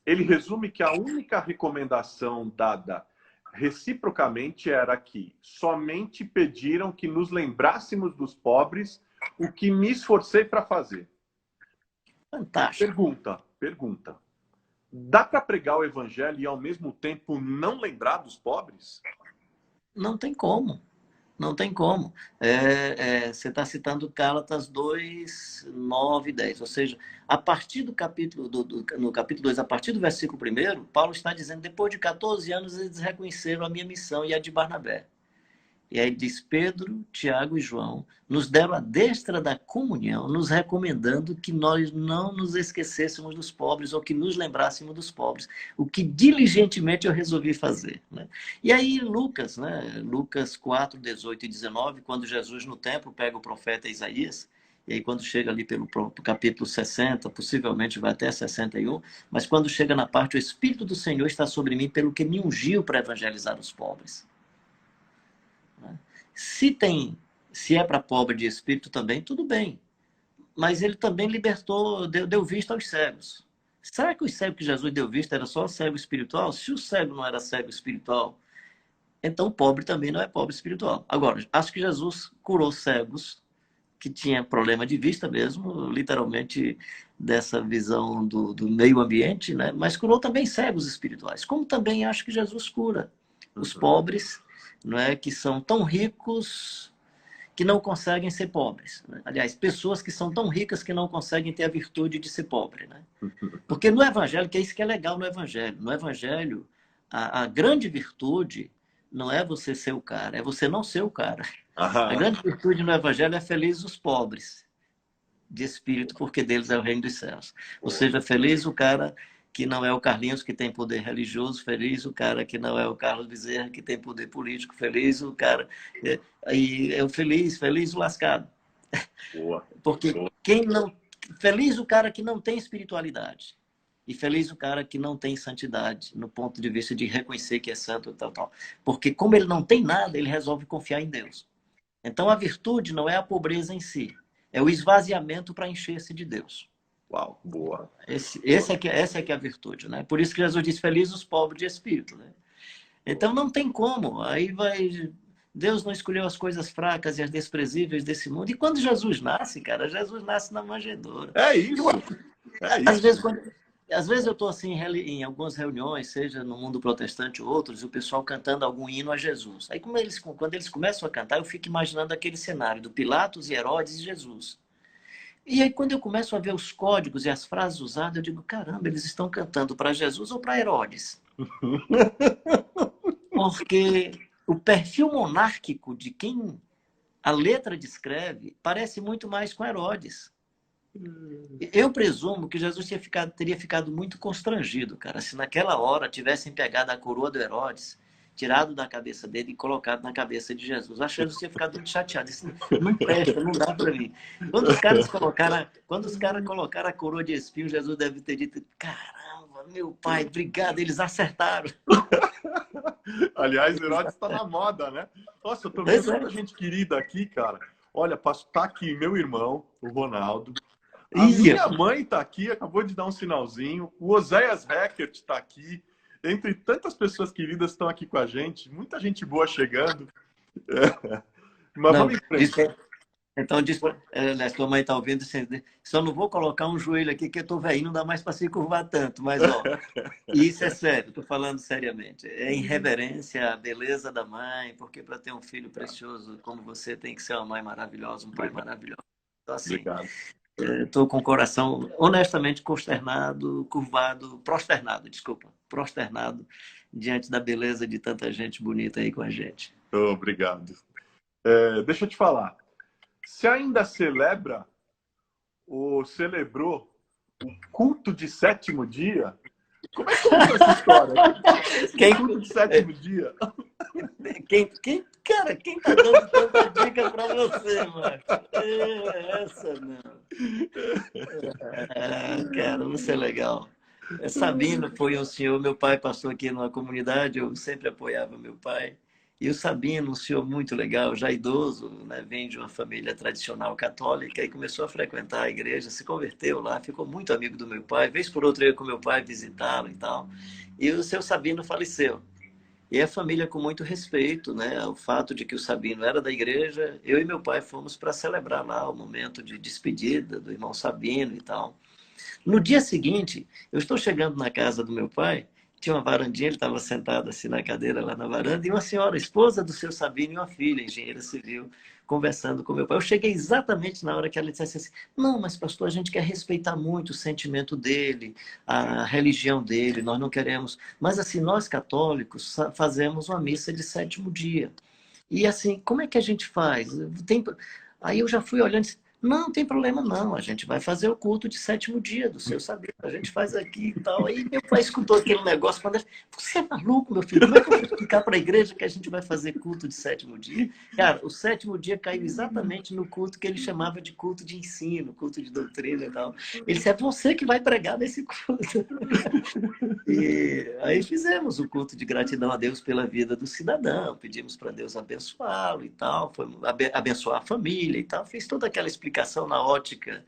ele resume que a única recomendação dada reciprocamente era que somente pediram que nos lembrássemos dos pobres, o que me esforcei para fazer. Fantástico. Pergunta. Dá para pregar o evangelho e ao mesmo tempo não lembrar dos pobres? Não tem como. Não tem como. Você está citando Gálatas 2, 9 e 10. Ou seja, a partir do capítulo, no capítulo 2, a partir do versículo 1, Paulo está dizendo, depois de 14 anos, eles reconheceram a minha missão e a de Barnabé. E aí diz, Pedro, Tiago e João nos deram a destra da comunhão, nos recomendando que nós não nos esquecêssemos dos pobres ou que nos lembrássemos dos pobres, o que diligentemente eu resolvi fazer, né? E aí Lucas, né? Lucas 4, 18 e 19, quando Jesus no templo pega o profeta Isaías, e aí quando chega ali pelo capítulo 60, possivelmente vai até 61, mas quando chega na parte, o Espírito do Senhor está sobre mim pelo que me ungiu para evangelizar os pobres. Se é para pobre de espírito também, tudo bem. Mas ele também libertou, deu vista aos cegos. Será que os cegos que Jesus deu vista era só cego espiritual? Se o cego não era cego espiritual, então o pobre também não é pobre espiritual. Agora, acho que Jesus curou cegos que tinham problema de vista mesmo, literalmente dessa visão do meio ambiente, né? Mas curou também cegos espirituais. Como também acho que Jesus cura os pobres, não é, que são tão ricos que não conseguem ser pobres, né? Aliás, pessoas que são tão ricas que não conseguem ter a virtude de ser pobre, né? Porque no evangelho, que é isso que é legal no evangelho, a grande virtude não é você ser o cara, é você não ser o cara. A grande virtude no evangelho é feliz os pobres de espírito, porque deles é o reino dos céus. Ou seja, feliz o cara que não é o Carlinhos que tem poder religioso, feliz o cara que não é o Carlos Bezerra que tem poder político, feliz o cara. E eu feliz o lascado. Boa. Porque quem não. Feliz o cara que não tem espiritualidade. E feliz o cara que não tem santidade, no ponto de vista de reconhecer que é santo e tal, tal. Porque como ele não tem nada, ele resolve confiar em Deus. Então a virtude não é a pobreza em si, é o esvaziamento para encher-se de Deus. Uau, boa. Essa é que é a virtude, né? Por isso que Jesus diz, feliz os pobres de espírito, né? Então não tem como. Aí vai... Deus não escolheu as coisas fracas e as desprezíveis desse mundo. E quando Jesus nasce, cara, Jesus nasce na manjedoura. É isso. É Às isso. vezes, às vezes eu estou assim em algumas reuniões, seja no mundo protestante ou outros, e o pessoal cantando algum hino a Jesus. Aí quando eles começam a cantar, eu fico imaginando aquele cenário do Pilatos e Herodes e Jesus. E aí quando eu começo a ver os códigos e as frases usadas, eu digo, caramba, eles estão cantando para Jesus ou para Herodes? Porque o perfil monárquico de quem a letra descreve parece muito mais com Herodes. Eu presumo que Jesus teria ficado muito constrangido, cara, se naquela hora tivessem pegado a coroa do Herodes, tirado da cabeça dele e colocado na cabeça de Jesus. Acho que Jesus tinha ficado muito chateado. Isso não presta, não dá para mim. Quando os caras colocaram a coroa de espinho, Jesus deve ter dito, caramba, meu pai, obrigado, eles acertaram. Aliás, Herodes está na moda, né? Nossa, eu tô vendo tanta gente querida aqui, cara. Olha, tá aqui meu irmão, o Ronaldo. A minha mãe tá aqui, acabou de dar um sinalzinho. O Oséias Reckert está aqui. Entre tantas pessoas queridas que estão aqui com a gente. Muita gente boa chegando. Mas não, vamos em frente. Então, diz, sua mãe está ouvindo, só não vou colocar um joelho aqui que eu estou velhinho, não dá mais para se curvar tanto. Mas, ó, isso é sério, estou falando seriamente. É em reverência à beleza da mãe, porque para ter um filho precioso como você, tem que ser uma mãe maravilhosa, um pai maravilhoso. Então, assim, estou com o coração honestamente consternado, curvado, prosternado diante da beleza de tanta gente bonita aí com a gente. Obrigado. Deixa eu te falar. Você ainda celebra ou celebrou o culto de sétimo dia? Como é que começou essa história? Culto de sétimo dia? Cara, quem tá dando tanta dica pra você, mano? Essa não. Cara, você é legal. Sabino foi um senhor, meu pai passou aqui numa comunidade, eu sempre apoiava meu pai. E o Sabino, um senhor muito legal, já idoso, né, vem de uma família tradicional católica e começou a frequentar a igreja, se converteu lá, ficou muito amigo do meu pai, vez por outra eu ia com meu pai visitá-lo e tal. E o seu Sabino faleceu. E a família com muito respeito, né, o fato de que o Sabino era da igreja, eu e meu pai fomos para celebrar lá o momento de despedida do irmão Sabino e tal. No dia seguinte, eu estou chegando na casa do meu pai, tinha uma varandinha, ele estava sentado assim na cadeira lá na varanda, e uma senhora, esposa do seu Sabino, e uma filha, engenheira civil, conversando com meu pai. Eu cheguei exatamente na hora que ela dissesse assim, não, mas pastor, a gente quer respeitar muito o sentimento dele, a religião dele, nós não queremos... Mas assim, nós católicos fazemos uma missa de sétimo dia. E assim, como é que a gente faz? Aí eu já fui olhando e disse, não tem problema não, a gente vai fazer o culto de sétimo dia do seu Sabino, a gente faz aqui e tal. Aí meu pai escutou aquele negócio, falou, você é maluco, meu filho, como é que eu vou explicar para a igreja que a gente vai fazer culto de sétimo dia? Cara, o sétimo dia caiu exatamente no culto que ele chamava de culto de ensino, culto de doutrina e tal. Ele disse, é você que vai pregar nesse culto. E aí fizemos o culto de gratidão a Deus pela vida do cidadão, pedimos para Deus abençoá-lo e tal, abençoar a família e tal, fiz toda aquela explicação na ótica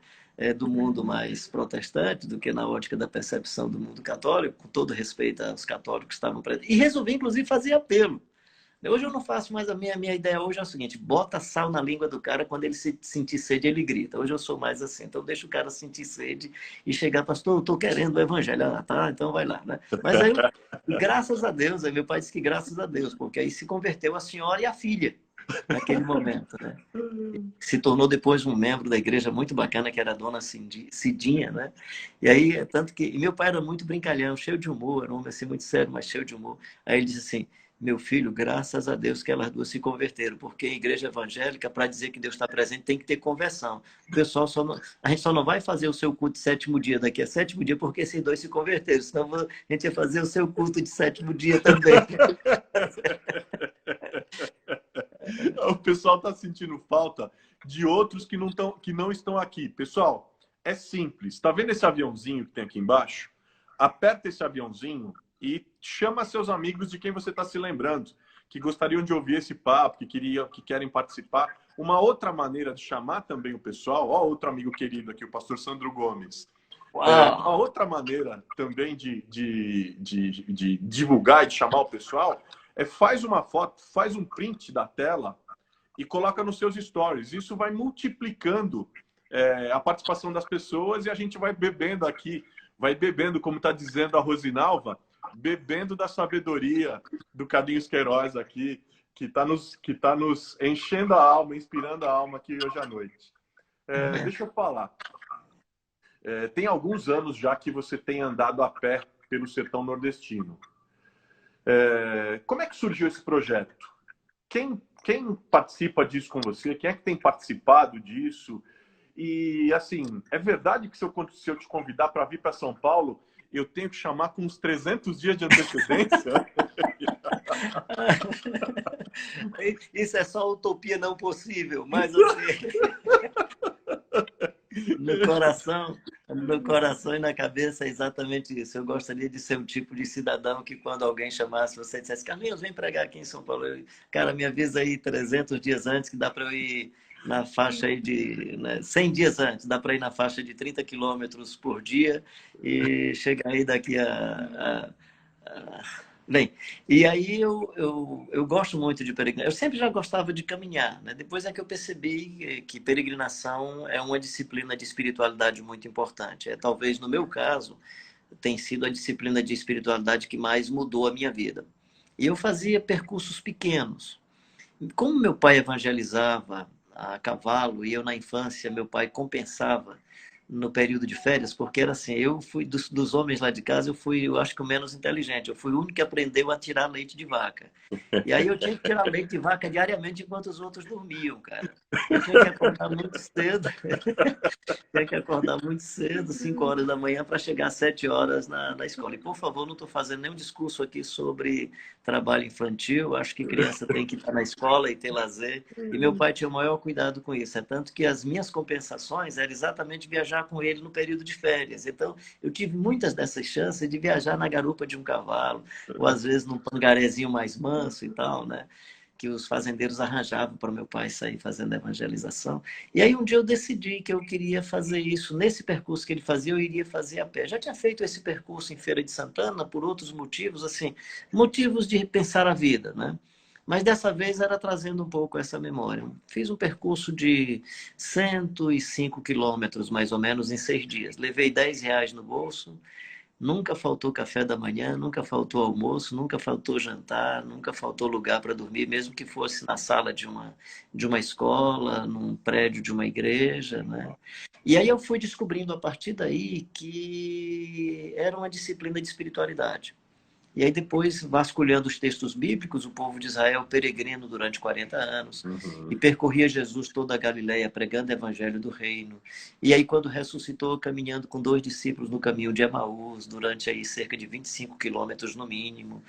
do mundo mais protestante do que na ótica da percepção do mundo católico, com todo respeito aos católicos que estavam presentes. E resolvi, inclusive, fazer apelo. Hoje eu não faço mais, a minha ideia hoje é o seguinte, bota sal na língua do cara, quando ele sentir sede, ele grita. Hoje eu sou mais assim, então deixa o cara sentir sede e chegar, pastor, eu estou querendo o evangelho. Ah, tá, então vai lá, né? Mas aí, graças a Deus, aí meu pai disse que graças a Deus, porque aí se converteu a senhora e a filha naquele momento, né? Se tornou depois um membro da igreja muito bacana, que era a dona Cidinha, né? E aí, tanto que... E meu pai era muito brincalhão, cheio de humor, era um homem assim muito sério, mas cheio de humor. Aí ele disse assim, meu filho, graças a Deus que elas duas se converteram, porque em igreja evangélica, para dizer que Deus está presente, tem que ter conversão. O pessoal só não, a gente só não vai fazer o seu culto de sétimo dia daqui a sétimo dia, porque esses dois se converteram, senão a gente ia fazer o seu culto de sétimo dia também. O pessoal está sentindo falta de outros que não estão aqui. Pessoal, é simples. Está vendo esse aviãozinho que tem aqui embaixo? Aperta esse aviãozinho e chama seus amigos de quem você está se lembrando, que gostariam de ouvir esse papo, que querem participar. Uma outra maneira de chamar também o pessoal, ó, outro amigo querido aqui, o pastor Sandro Gomes. Uma outra maneira também de divulgar e de chamar o pessoal faz uma foto, faz um print da tela e coloca nos seus stories. Isso vai multiplicando a participação das pessoas e a gente vai bebendo aqui, vai bebendo, como está dizendo a Rosinalva, bebendo da sabedoria do Carlinhos Queiroz aqui, que tá nos enchendo a alma, inspirando a alma aqui hoje à noite. Deixa eu falar. Tem alguns anos já que você tem andado a pé pelo sertão nordestino. Como é que surgiu esse projeto? Quem participa disso com você? Quem é que tem participado disso? E, assim, é verdade que se eu te convidar para vir para São Paulo, eu tenho que chamar com uns 300 dias de antecedência? Isso é só utopia não possível, mas assim... No coração e na cabeça é exatamente isso. Eu gostaria de ser um tipo de cidadão que quando alguém chamasse você e dissesse, Carlinhos, vem pregar aqui em São Paulo. Cara, me avisa aí 300 dias antes que dá para eu ir na faixa aí de... Né, 100 dias antes, dá para ir na faixa de 30 quilômetros por dia e chegar aí daqui Bem, e aí eu gosto muito de peregrinar. Eu sempre já gostava de caminhar, né? Depois é que eu percebi que peregrinação é uma disciplina de espiritualidade muito importante. Talvez, no meu caso, tem sido a disciplina de espiritualidade que mais mudou a minha vida. E eu fazia percursos pequenos. Como meu pai evangelizava a cavalo e eu, na infância, meu pai compensava no período de férias, porque era assim, eu fui dos homens lá de casa, eu acho que o menos inteligente, eu fui o único que aprendeu a tirar leite de vaca. E aí eu tinha que tirar leite de vaca diariamente enquanto os outros dormiam, cara. Eu tinha que acordar muito cedo, tinha que acordar muito cedo, 5 horas da manhã, para chegar às 7 horas na escola. E, por favor, não estou fazendo nenhum discurso aqui sobre trabalho infantil, acho que criança tem que estar na escola e ter lazer. E meu pai tinha o maior cuidado com isso. É tanto que as minhas compensações eram exatamente viajar com ele no período de férias. Então, eu tive muitas dessas chances de viajar na garupa de um cavalo, ou às vezes num pangarezinho mais manso e tal, né? Que os fazendeiros arranjavam para o meu pai sair fazendo evangelização. E aí um dia eu decidi que eu queria fazer isso. Nesse percurso que ele fazia, eu iria fazer a pé. Já tinha feito esse percurso em Feira de Santana por outros motivos, assim, motivos de repensar a vida, né? Mas dessa vez era trazendo um pouco essa memória. Fiz um percurso de 105 quilômetros, mais ou menos, em 6 dias. Levei R$ 10 no bolso. Nunca faltou café da manhã, nunca faltou almoço, nunca faltou jantar, nunca faltou lugar para dormir, mesmo que fosse na sala de uma escola, num prédio de uma igreja, né? E aí eu fui descobrindo a partir daí que era uma disciplina de espiritualidade. E aí depois, vasculhando os textos bíblicos, o povo de Israel peregrino durante 40 anos e percorria Jesus toda a Galileia pregando o evangelho do reino. E aí quando ressuscitou, caminhando com 2 discípulos no caminho de Emaús, durante aí cerca de 25 quilômetros no mínimo.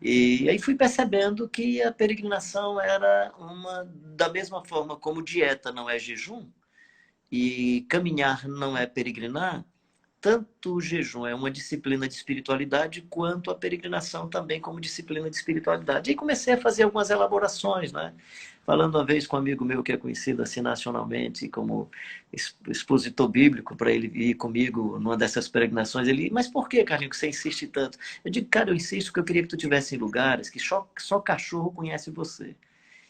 E aí fui percebendo que a peregrinação era da mesma forma como dieta não é jejum e caminhar não é peregrinar, tanto o jejum é uma disciplina de espiritualidade, quanto a peregrinação também como disciplina de espiritualidade. E comecei a fazer algumas elaborações, né? Falando uma vez com um amigo meu que é conhecido assim nacionalmente como expositor bíblico, para ele ir comigo numa dessas peregrinações, ele, mas por que, Carlinhos, que você insiste tanto? Eu digo, cara, eu insisto porque eu queria que tu estivesse em lugares que só cachorro conhece você.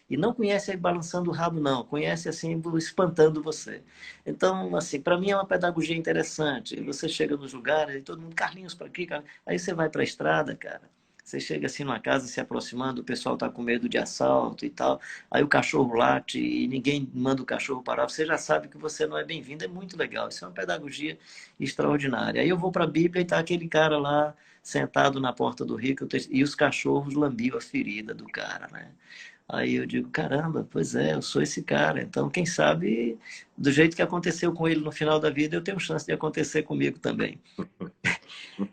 E não conhece aí balançando o rabo, não. Conhece assim, espantando você. Então, assim, para mim é uma pedagogia interessante. Você chega nos lugares e todo mundo, Carlinhos, para aqui, Carlinhos. Aí você vai para a estrada, cara. Você chega assim numa casa se aproximando, o pessoal está com medo de assalto e tal, aí o cachorro late e ninguém manda o cachorro parar, você já sabe que você não é bem-vindo, é muito legal. Isso é uma pedagogia extraordinária. Aí eu vou para a Bíblia e está aquele cara lá sentado na porta do rico e os cachorros lambiam a ferida do cara, né? Aí eu digo, caramba, pois é, eu sou esse cara. Então, quem sabe, do jeito que aconteceu com ele no final da vida, eu tenho chance de acontecer comigo também.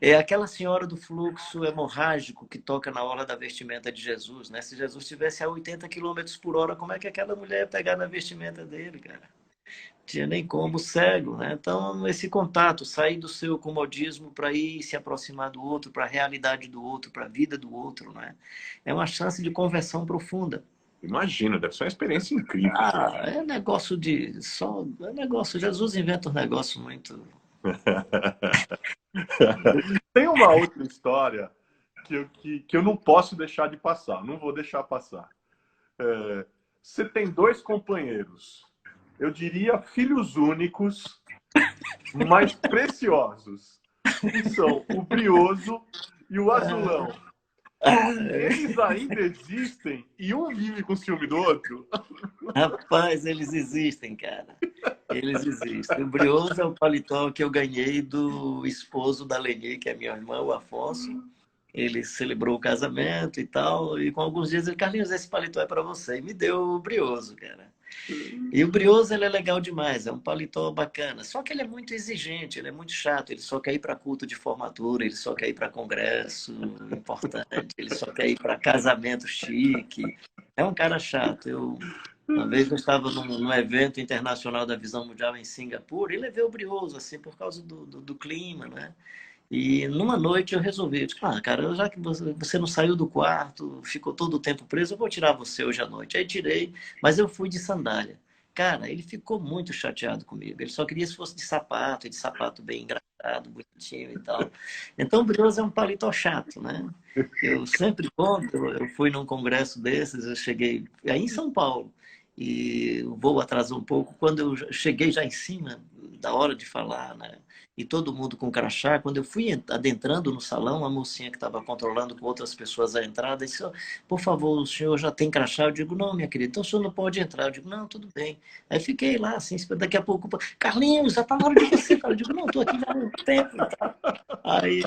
É aquela senhora do fluxo hemorrágico que toca na orla da vestimenta de Jesus, né? Se Jesus estivesse a 80 quilômetros por hora, como é que aquela mulher ia pegar na vestimenta dele, cara? Tinha nem como, cego, né? Então, esse contato, sair do seu comodismo para ir se aproximar do outro, para a realidade do outro, para a vida do outro, né? É uma chance de conversão profunda. Imagino, deve ser uma experiência incrível. Ah, é negócio de só, é negócio. Jesus inventa um negócio muito. Tem uma outra história que eu não posso deixar de passar, não vou deixar passar. Você tem dois companheiros, eu diria filhos únicos, mas preciosos, que são o Brioso e o Azulão. Eles ainda existem e um vive com ciúme do outro? Rapaz, eles existem, cara. Eles existem. O Brioso é o paletó que eu ganhei do esposo da Leni, que é minha irmã, o Afonso. Ele celebrou o casamento e tal, e com alguns dias ele, Carlinhos, esse paletó é para você. E me deu o Brioso, cara. E o Brioso, ele é legal demais, é um paletó bacana. Só que ele é muito exigente, ele é muito chato, ele só quer ir para culto de formatura, ele só quer ir para congresso importante, ele só quer ir para casamento chique. É um cara chato. Uma vez eu estava num evento internacional da Visão Mundial em Singapura e levei o Brioso, assim, por causa do clima, né? E numa noite eu resolvi, eu disse, cara, já que você não saiu do quarto, ficou todo o tempo preso, eu vou tirar você hoje à noite. Aí tirei, mas eu fui de sandália. Cara, ele ficou muito chateado comigo. Ele só queria se fosse de sapato, e de sapato bem engraçado, bonitinho e tal. Então o Brioso é um paletó chato, né? Eu sempre conto, eu fui num congresso desses, eu cheguei aí em São Paulo, e o voo atrasou um pouco. Quando eu cheguei já em cima da hora de falar, né? E todo mundo com crachá. Quando eu fui adentrando no salão, a mocinha que estava controlando com outras pessoas a entrada disse, por favor, o senhor já tem crachá? Eu digo, não, minha querida, então o senhor não pode entrar. Eu digo, não, tudo bem. Aí fiquei lá, assim, daqui a pouco, Carlinhos, já está na hora de você. Eu digo, não, estou aqui já há um tempo. Tá? Aí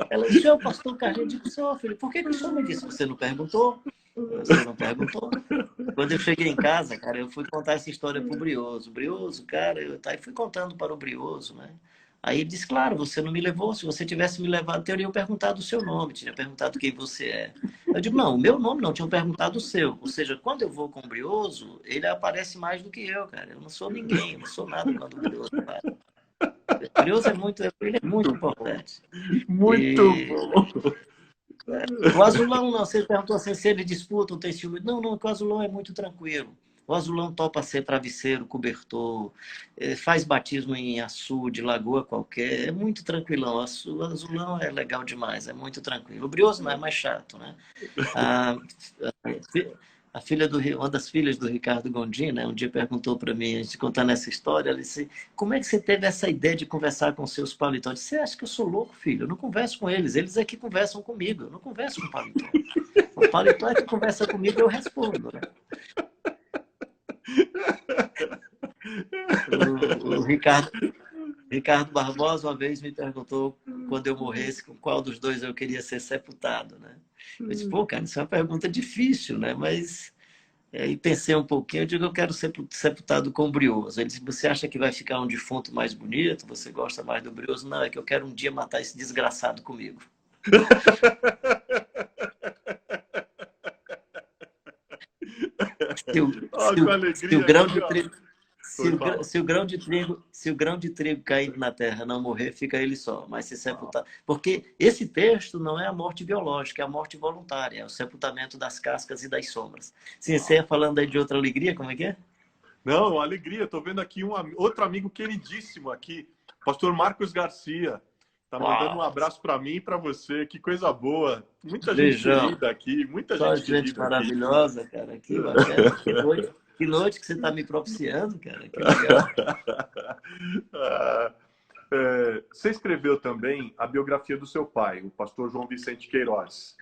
ela disse, senhor pastor Carlinhos, eu digo, senhor, filho, por que o senhor me disse? Você não perguntou? Você não perguntou? Quando eu cheguei em casa, cara, eu fui contar essa história pro Brioso. Brioso, cara, eu fui contando para o Brioso, né? Aí ele disse, claro, você não me levou. Se você tivesse me levado, teriam perguntado o seu nome, tinha perguntado quem você é. Eu digo, não, o meu nome não, tinham perguntado o seu. Ou seja, quando eu vou com o Brioso, ele aparece mais do que eu, cara. Eu não sou ninguém, eu não sou nada quando o Brioso vai. O Brioso ele é muito importante. Muito bom! O Azulão, não, você perguntou assim, se ele disputa, não tem ciúme. Não, não, o Azulão é muito tranquilo. O Azulão topa ser travesseiro, cobertor, faz batismo em açude, lagoa qualquer, é muito tranquilão. O Azulão é legal demais, é muito tranquilo. O Brioso não é mais chato, né? A, a filha uma das filhas do Ricardo Gondim, né, um dia perguntou para mim, a gente contando essa história, ela disse, como é que você teve essa ideia de conversar com seus paletós? Eu disse, você acha que eu sou louco, filho? Eu não converso com eles é que conversam comigo, eu não converso com o paletó. O paletó é que conversa comigo e eu respondo, né? O Ricardo Barbosa uma vez me perguntou, quando eu morresse, com qual dos dois eu queria ser sepultado, né? Eu disse, pô, cara, isso é uma pergunta difícil, né? Mas aí pensei um pouquinho, eu digo, eu quero ser sepultado com o Brioso. Ele disse, você acha que vai ficar um defunto mais bonito? Você gosta mais do Brioso? Não, é que eu quero um dia matar esse desgraçado comigo. Se o grão de trigo se o grão de trigo caindo na terra não morrer, fica ele só, mas se sepultar. Porque esse texto não é a morte biológica, é a morte voluntária, é o sepultamento das cascas e das sombras. Sim, você ia falando aí de outra alegria, como é que é? Não, alegria. Estou vendo aqui outro amigo queridíssimo aqui, pastor Marcos Garcia. Tá mandando um abraço para mim e para você. Que coisa boa. Muita gente querida aqui, muita Só gente gente querida maravilhosa, aqui. cara. Que bacana. Que noite que você está me propiciando, cara. Que legal. Você escreveu também a biografia do seu pai, o pastor João Vicente Queiroz.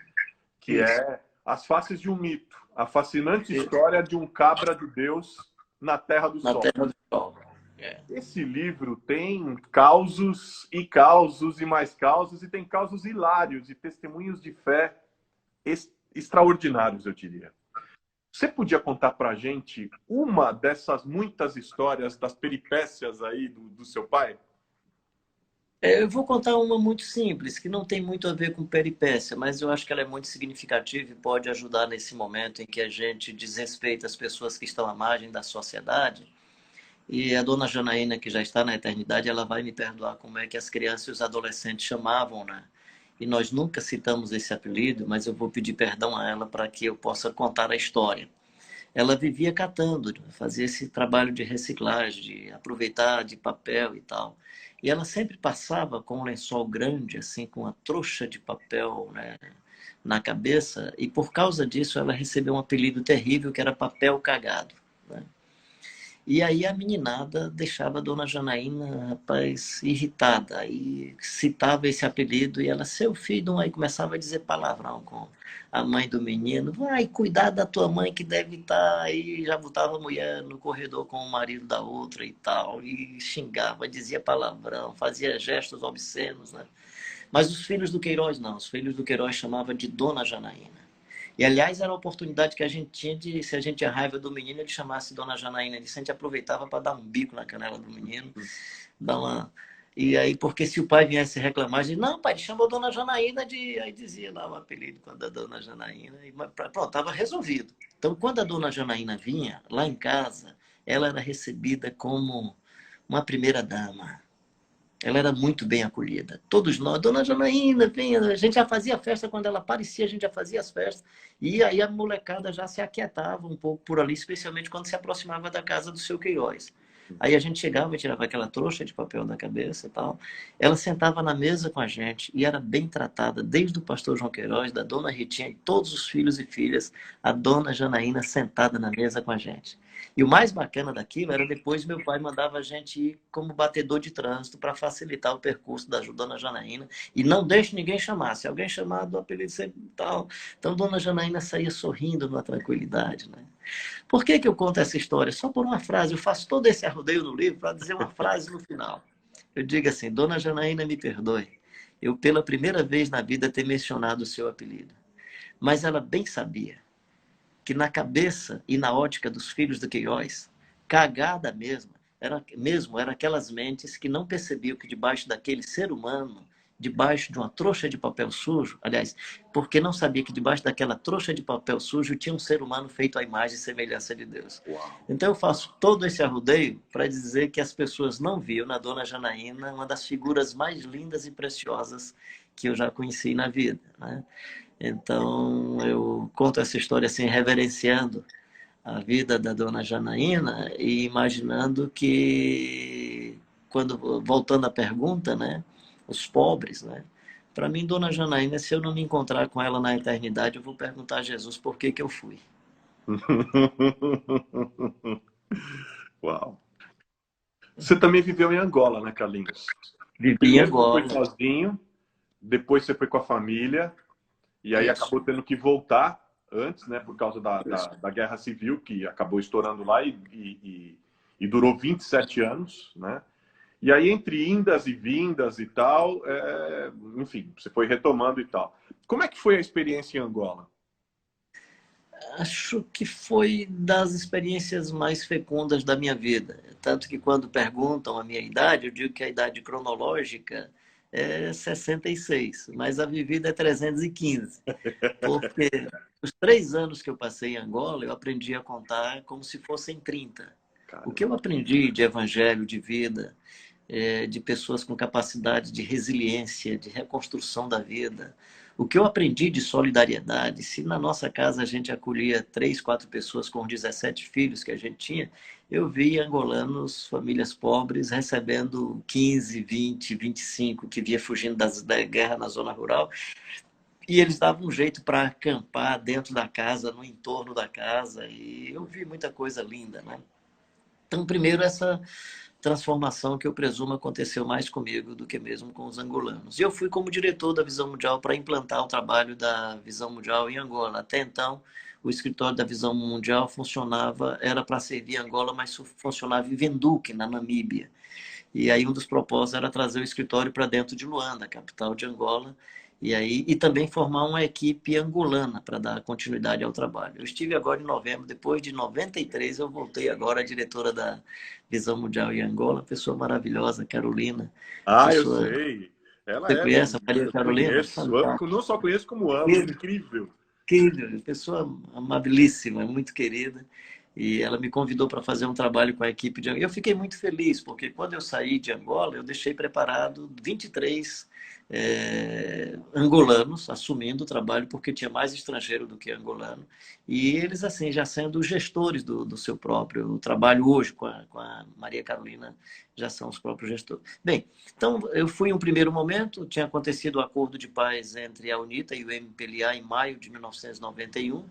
que é As Faces de um Mito, a fascinante história de um cabra de Deus na Terra do Sol. Terra do Sol. Esse livro tem causos e causos e mais causos, e tem causos hilários e testemunhos de fé extraordinários, eu diria. Você podia contar para a gente uma dessas muitas histórias, das peripécias aí do seu pai? Eu vou contar uma muito simples, que não tem muito a ver com peripécia, mas eu acho que ela é muito significativa e pode ajudar nesse momento em que a gente desrespeita as pessoas que estão à margem da sociedade. E a dona Janaína, que já está na eternidade, ela vai me perdoar como é que as crianças e os adolescentes chamavam, né? E nós nunca citamos esse apelido, mas eu vou pedir perdão a ela para que eu possa contar a história. Ela vivia catando, fazia esse trabalho de reciclagem, de aproveitar de papel e tal. E ela sempre passava com um lençol grande, assim, com uma trouxa de papel, né, na cabeça, e por causa disso ela recebeu um apelido terrível que era papel cagado, né? E aí a meninada deixava a dona Janaína, rapaz, irritada. Aí citava esse apelido e ela, seu filho, aí começava a dizer palavrão com a mãe do menino. Vai cuidar da tua mãe que deve estar aí. Já botava a mulher no corredor com o marido da outra e tal. E xingava, dizia palavrão, fazia gestos obscenos, né? Mas os filhos do Queiroz não. Os filhos do Queiroz chamavam de dona Janaína. E, aliás, era a oportunidade que a gente tinha de, se a gente tinha raiva do menino, ele chamasse Dona Janaína. Ele sempre aproveitava para dar um bico na canela do menino. Dar uma... E aí, porque se o pai viesse reclamar, dizia, não, pai, ele chamou Dona Janaína de... Aí dizia lá o apelido da Dona Janaína. E pronto, estava resolvido. Então, quando a Dona Janaína vinha, lá em casa, ela era recebida como uma primeira dama. Ela era muito bem acolhida. Todos nós, Dona Janaína, venha. A gente já fazia festa quando ela aparecia, a gente já fazia as festas. E aí a molecada já se aquietava um pouco por ali, especialmente quando se aproximava da casa do seu Queiroz. Aí a gente chegava e tirava aquela trouxa de papel da cabeça e tal. Ela sentava na mesa com a gente e era bem tratada, desde o pastor João Queiroz, da dona Ritinha e todos os filhos e filhas, a dona Janaína sentada na mesa com a gente. E o mais bacana daquilo era depois meu pai mandava a gente ir como batedor de trânsito para facilitar o percurso da dona Janaína e não deixe ninguém chamar. Se alguém chamar do apelido sempre tal. Então, dona Janaína saía sorrindo numa tranquilidade, né? Por que eu conto essa história? Só por uma frase. Eu faço todo esse arrodeio no livro para dizer uma frase no final. Eu digo assim, dona Janaína, me perdoe. Eu, pela primeira vez na vida, ter mencionado o seu apelido. Mas ela bem sabia que na cabeça e na ótica dos filhos do Queiroz, cagada era aquelas mentes que não percebiam que debaixo daquele ser humano, debaixo de uma trouxa de papel sujo, aliás, porque não sabia que debaixo daquela trouxa de papel sujo tinha um ser humano feito à imagem e semelhança de Deus. Uau. Então eu faço todo esse arrodeio para dizer que as pessoas não viam na dona Janaína uma das figuras mais lindas e preciosas que eu já conheci na vida, né? Então, eu conto essa história assim, reverenciando a vida da dona Janaína e imaginando que, quando voltando à pergunta, né, os pobres, né, para mim, dona Janaína, se eu não me encontrar com ela na eternidade, eu vou perguntar a Jesus por que eu fui. Uau. Você também viveu em Angola, né, Carlinhos? Vivi em Primeiro você foi Angola. sozinho, depois você foi com a família, e aí Isso. acabou tendo que voltar antes, né, por causa da Guerra Civil, que acabou estourando lá e durou 27 anos, né? E aí, entre indas e vindas e tal, enfim, você foi retomando e tal. Como é que foi a experiência em Angola? Acho que foi das experiências mais fecundas da minha vida. Tanto que quando perguntam a minha idade, eu digo que a idade cronológica é 66, mas a vivida é 315. Porque os 3 anos que eu passei em Angola, eu aprendi a contar como se fossem 30. O que eu aprendi de evangelho, de vida, de pessoas com capacidade de resiliência, de reconstrução da vida. O que eu aprendi de solidariedade, se na nossa casa a gente acolhia 3, 4 pessoas com 17 filhos que a gente tinha, eu vi angolanos, famílias pobres, recebendo 15, 20, 25, que via fugindo da guerra na zona rural, e eles davam um jeito para acampar dentro da casa, no entorno da casa, e eu vi muita coisa linda, né? Então, primeiro, essa transformação que eu presumo aconteceu mais comigo do que mesmo com os angolanos. E eu fui como diretor da Visão Mundial para implantar o trabalho da Visão Mundial em Angola. Até então, o escritório da Visão Mundial funcionava, era para servir Angola, mas funcionava em Windhoek, na Namíbia. E aí um dos propósitos era trazer o escritório para dentro de Luanda, capital de Angola, e também formar uma equipe angolana para dar continuidade ao trabalho. Eu estive agora em novembro, depois de 93, eu voltei agora a diretora da Visão Mundial em Angola, pessoa maravilhosa, Carolina. Ah, eu Pessoa... sei. Ela Você é, conhece a Maria eu Carolina? conheço. Eu Fantástica. não só conheço como amo. Incrível. Querida, pessoa amabilíssima, muito querida. E ela me convidou para fazer um trabalho com a equipe de Angola. Eu fiquei muito feliz, porque quando eu saí de Angola, eu deixei preparado 23 angolanos assumindo o trabalho, porque tinha mais estrangeiro do que angolano. E eles, assim, já sendo gestores do seu próprio trabalho hoje, com a Maria Carolina, já são os próprios gestores. Bem, então eu fui em um primeiro momento, tinha acontecido o acordo de paz entre a UNITA e o MPLA em maio de 1991,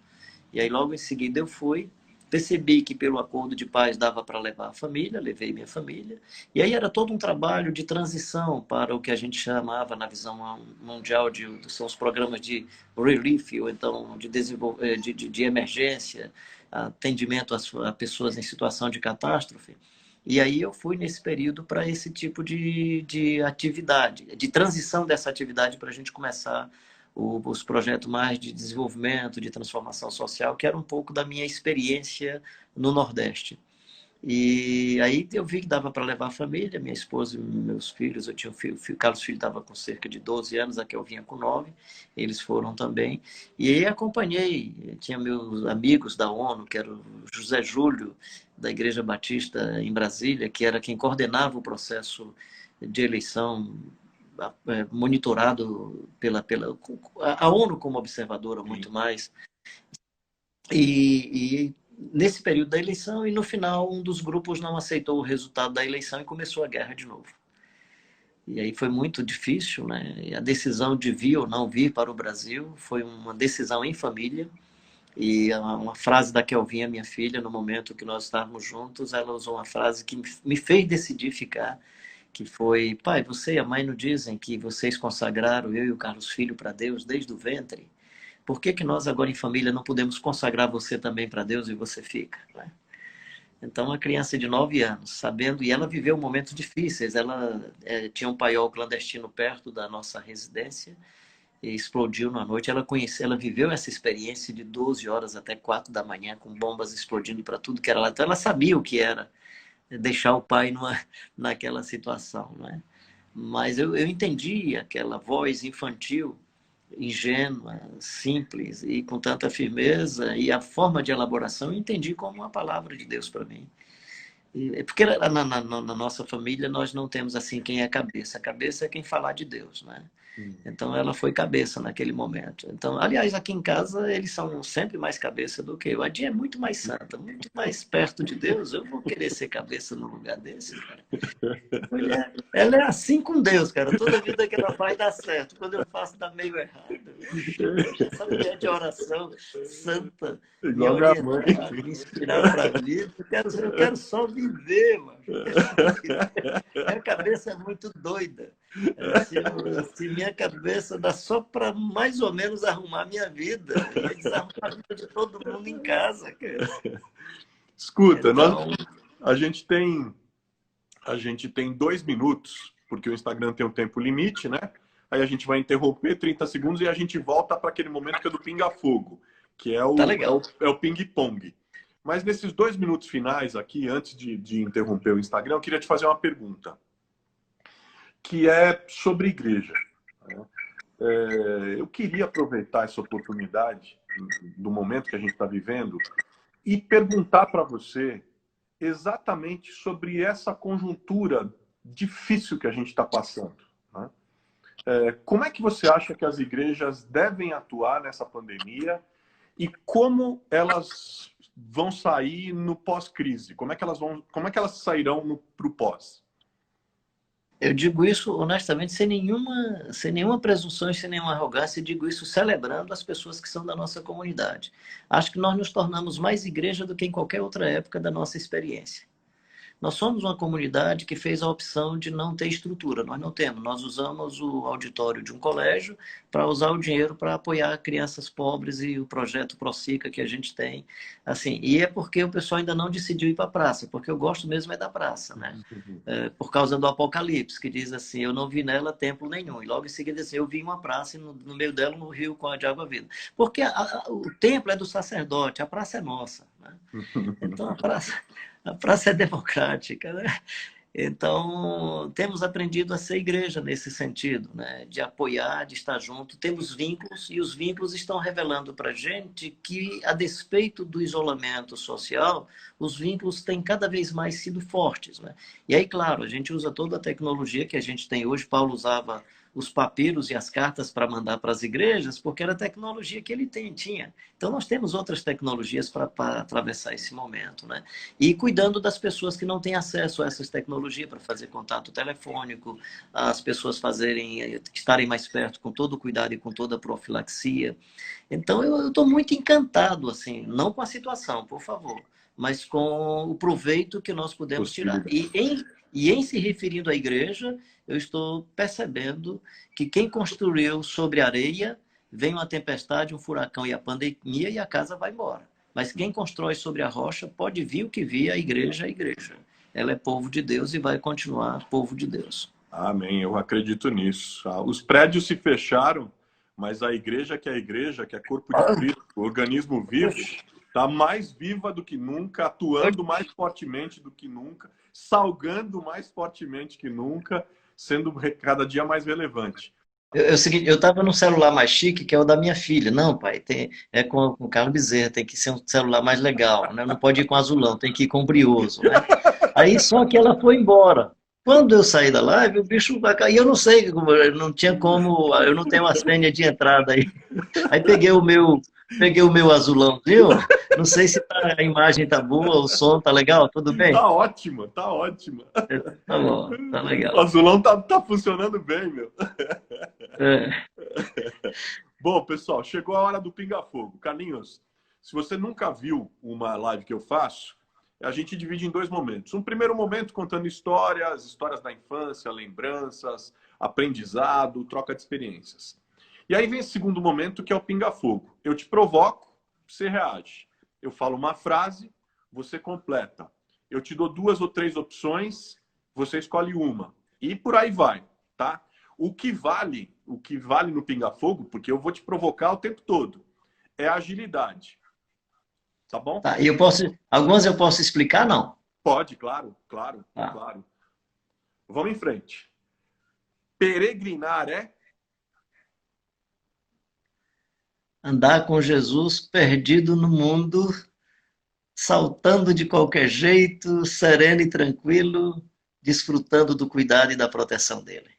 e aí logo em seguida eu fui. Percebi que pelo acordo de paz dava para levar a família, levei minha família, e aí era todo um trabalho de transição para o que a gente chamava na visão mundial são os programas de relief, ou então de emergência, atendimento a pessoas em situação de catástrofe. E aí eu fui nesse período para esse tipo de atividade, de transição dessa atividade para a gente começar os projetos mais de desenvolvimento, de transformação social, que era um pouco da minha experiência no Nordeste. E aí eu vi que dava para levar a família, minha esposa e meus filhos. Eu tinha um filho, o Carlos Filho estava com cerca de 12 anos, a que eu vinha com 9, eles foram também. E aí acompanhei, tinha meus amigos da ONU, que era o José Júlio, da Igreja Batista em Brasília, que era quem coordenava o processo de eleição monitorado pela a ONU como observadora muito mais. E nesse período da eleição, e no final, um dos grupos não aceitou o resultado da eleição e começou a guerra de novo. E aí foi muito difícil, né? E a decisão de vir ou não vir para o Brasil foi uma decisão em família. E uma frase da Kelvinha, minha filha, no momento que nós estávamos juntos, ela usou uma frase que me fez decidir ficar, que foi: pai, você e a mãe não dizem que vocês consagraram eu e o Carlos Filho para Deus desde o ventre? Por que nós agora em família não podemos consagrar você também para Deus e você fica? Né? Então, uma criança de 9 anos, sabendo, e ela viveu momentos difíceis, ela tinha um paiol clandestino perto da nossa residência, e explodiu na noite. Ela viveu essa experiência de 12 horas até 4 da manhã, com bombas explodindo para tudo que era lá. Então, ela sabia o que era deixar o pai naquela situação, né? Mas eu entendi aquela voz infantil, ingênua, simples e com tanta firmeza, e a forma de elaboração eu entendi como uma palavra de Deus para mim. Porque na nossa família nós não temos assim quem é a cabeça é quem falar de Deus, né? Então ela foi cabeça naquele momento. Então, aliás, aqui em casa eles são sempre mais cabeça do que eu. A Dia é muito mais santa, muito mais perto de Deus. Eu vou querer ser cabeça no lugar desse, cara. Ela é assim com Deus, cara. Toda vida que ela faz dá certo. Quando eu faço dá meio errado. Essa mulher de oração santa, me Igual minha mãe. orientar, me inspirar para a vida. Eu quero só viver, mano. Minha cabeça é muito doida. Se minha cabeça dá só para mais ou menos arrumar minha vida, e desarrumar a vida de todo mundo em casa, cara. Escuta, então... a gente tem 2 minutos, porque o Instagram tem um tempo limite, né? Aí a gente vai interromper 30 segundos e a gente volta para aquele momento que é do pinga-fogo, que é o, tá legal. É o ping-pong. Mas nesses 2 minutos finais aqui, antes de interromper o Instagram, eu queria te fazer uma pergunta, que é sobre igreja. Eu queria aproveitar essa oportunidade do momento que a gente está vivendo e perguntar para você exatamente sobre essa conjuntura difícil que a gente está passando. Né? Como é que você acha que as igrejas devem atuar nessa pandemia e como elas vão sair no pós-crise? Como é que elas sairão para o pós? Eu digo isso honestamente, sem nenhuma presunção e sem nenhuma arrogância, digo isso celebrando as pessoas que são da nossa comunidade. Acho que nós nos tornamos mais igreja do que em qualquer outra época da nossa experiência. nós somos uma comunidade que fez a opção de não ter estrutura. Nós não temos. Nós usamos o auditório de um colégio para usar o dinheiro para apoiar crianças pobres e o projeto Procica que a gente tem. Assim, e é porque o pessoal ainda não decidiu ir para a praça, porque eu gosto mesmo é da praça, né? Por causa do Apocalipse, que diz assim, eu não vi nela templo nenhum. E logo em seguida assim, eu vi uma praça e no meio dela um rio com a de água viva. Porque o templo é do sacerdote, a praça é nossa, né? Então a praça é democrática, né? Então, temos aprendido a ser igreja nesse sentido, né? De apoiar, de estar junto. Temos vínculos e os vínculos estão revelando para a gente que, a despeito do isolamento social, os vínculos têm cada vez mais sido fortes, né? E aí, claro, a gente usa toda a tecnologia que a gente tem hoje. Paulo usava os papiros e as cartas para mandar para as igrejas, porque era a tecnologia que ele tinha. Então, nós temos outras tecnologias para atravessar esse momento, né? E cuidando das pessoas que não têm acesso a essas tecnologias para fazer contato telefônico, as pessoas estarem mais perto com todo o cuidado e com toda a profilaxia. Então, eu estou muito encantado, assim, não com a situação, por favor, mas com o proveito que nós podemos tirar. E em se referindo à igreja, eu estou percebendo que quem construiu sobre areia, vem uma tempestade, um furacão e a pandemia e a casa vai embora. Mas quem constrói sobre a rocha, pode vir o que vir, a igreja é a igreja. Ela é povo de Deus e vai continuar povo de Deus. Amém, eu acredito nisso. Os prédios se fecharam, mas a igreja, que é corpo de Cristo, organismo vivo, está mais viva do que nunca, atuando mais fortemente do que nunca, salgando mais fortemente que nunca, sendo cada dia mais relevante. É o seguinte, eu estava num celular mais chique, que é o da minha filha. Não, pai, é com o Carlos Bezerra, tem que ser um celular mais legal, né? Não pode ir com azulão, tem que ir com brioso, né? Aí só que ela foi embora. Quando eu saí da live, o bicho vai cair. Eu não sei, eu não tinha como, eu não tenho a senha de entrada aí. Aí peguei o meu azulãozinho. Não sei se a imagem tá boa, o som tá legal, tudo bem? Tá ótima, tá ótima. Tá bom, tá O legal. azulão tá funcionando bem, meu. É. Bom, pessoal, chegou a hora do pinga-fogo. Carlinhos, se você nunca viu uma live que eu faço, a gente divide em dois momentos. Um primeiro momento contando histórias da infância, lembranças, aprendizado, troca de experiências. E aí vem esse segundo momento, que é o pinga-fogo. Eu te provoco, você reage. Eu falo uma frase, você completa. Eu te dou 2 ou 3 opções, você escolhe uma. E por aí vai, tá? O que vale no pinga-fogo, porque eu vou te provocar o tempo todo, é a agilidade. Tá bom? Tá, e algumas eu posso explicar, não? Pode, claro. Tá. Vamos em frente. Peregrinar é? Andar com Jesus perdido no mundo, saltando de qualquer jeito, sereno e tranquilo, desfrutando do cuidado e da proteção dele.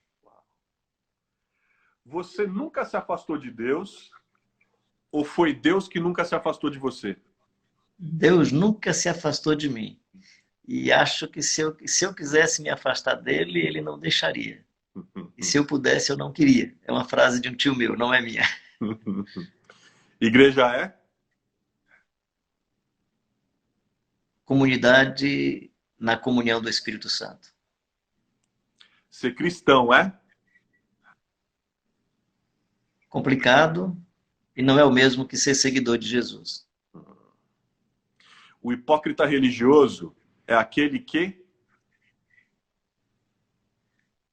Você nunca se afastou de Deus ou foi Deus que nunca se afastou de você? Deus nunca se afastou de mim. E acho que se eu quisesse me afastar dele, ele não deixaria. E se eu pudesse, eu não queria. É uma frase de um tio meu, não é minha. Igreja é? Comunidade na comunhão do Espírito Santo. Ser cristão é? Complicado e não é o mesmo que ser seguidor de Jesus. O hipócrita religioso é aquele que?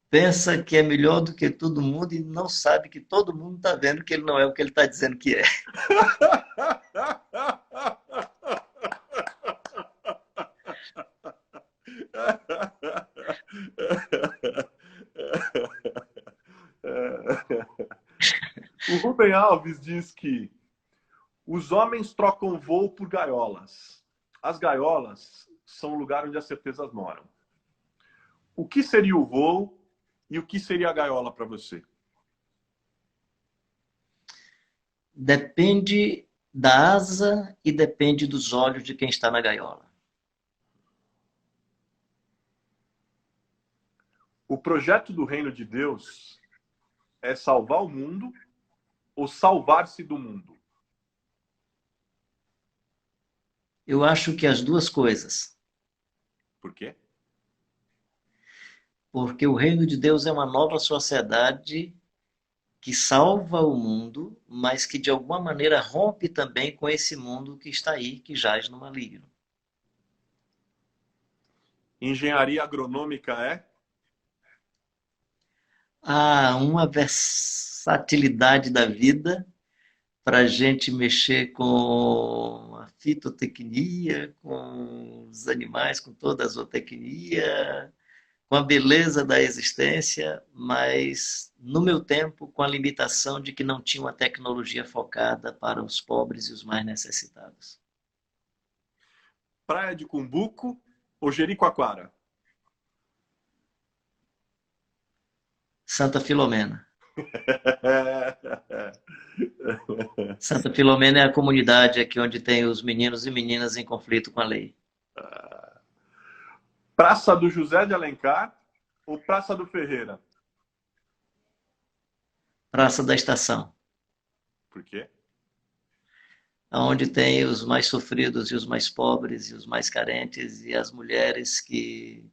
Pensa que é melhor do que todo mundo e não sabe que todo mundo está vendo que ele não é o que ele está dizendo que é. O Rubem Alves diz que os homens trocam voo por gaiolas. As gaiolas são o lugar onde as certezas moram. O que seria o voo e o que seria a gaiola para você? Depende da asa e depende dos olhos de quem está na gaiola. O projeto do reino de Deus é salvar o mundo ou salvar-se do mundo? Eu acho que as duas coisas. Por quê? Porque o reino de Deus é uma nova sociedade que salva o mundo, mas que de alguma maneira rompe também com esse mundo que está aí, que jaz no maligno. Engenharia agronômica é? Há uma versatilidade da vida para a gente mexer com a fitotecnia, com os animais, com toda a zootecnia, com a beleza da existência, mas, no meu tempo, com a limitação de que não tinha uma tecnologia focada para os pobres e os mais necessitados. Praia de Cumbuco ou Jericoacoara? Santa Filomena. Santa Filomena é a comunidade aqui onde tem os meninos e meninas em conflito com a lei. Praça do José de Alencar ou Praça do Ferreira? Praça da Estação. Por quê? Onde tem os mais sofridos e os mais pobres e os mais carentes e as mulheres que,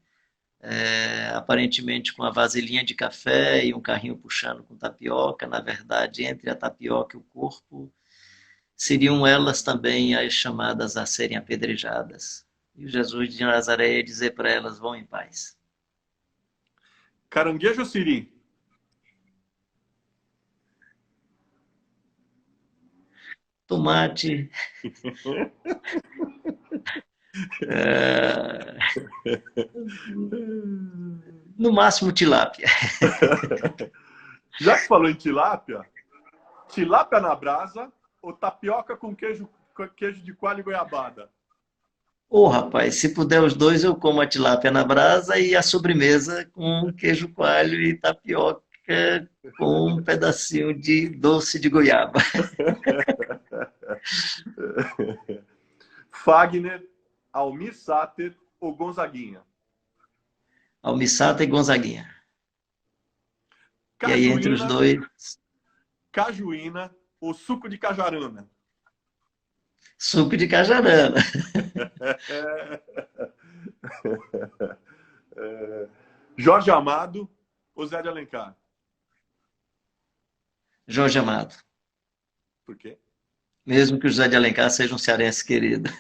aparentemente com a vasilhinha de café e um carrinho puxando com tapioca, na verdade, entre a tapioca e o corpo, seriam elas também as chamadas a serem apedrejadas. E o Jesus de Nazaré ia dizer para elas, vão em paz. Caranguejo ou siri? Tomate, no máximo tilápia. Já que falou em tilápia, tilápia na brasa ou tapioca com queijo de coalho e goiabada? Ô, rapaz, se puder os dois, eu como a tilápia na brasa e a sobremesa com queijo coalho e tapioca com um pedacinho de doce de goiaba. Fagner, Almir Sater ou Gonzaguinha? Almissata e Gonzaguinha. E aí, entre os dois, Cajuína ou suco de cajarana? suco de cajarana. Jorge Amado ou Zé de Alencar? Jorge Amado. Por quê? Mesmo que o José de Alencar seja um cearense querido.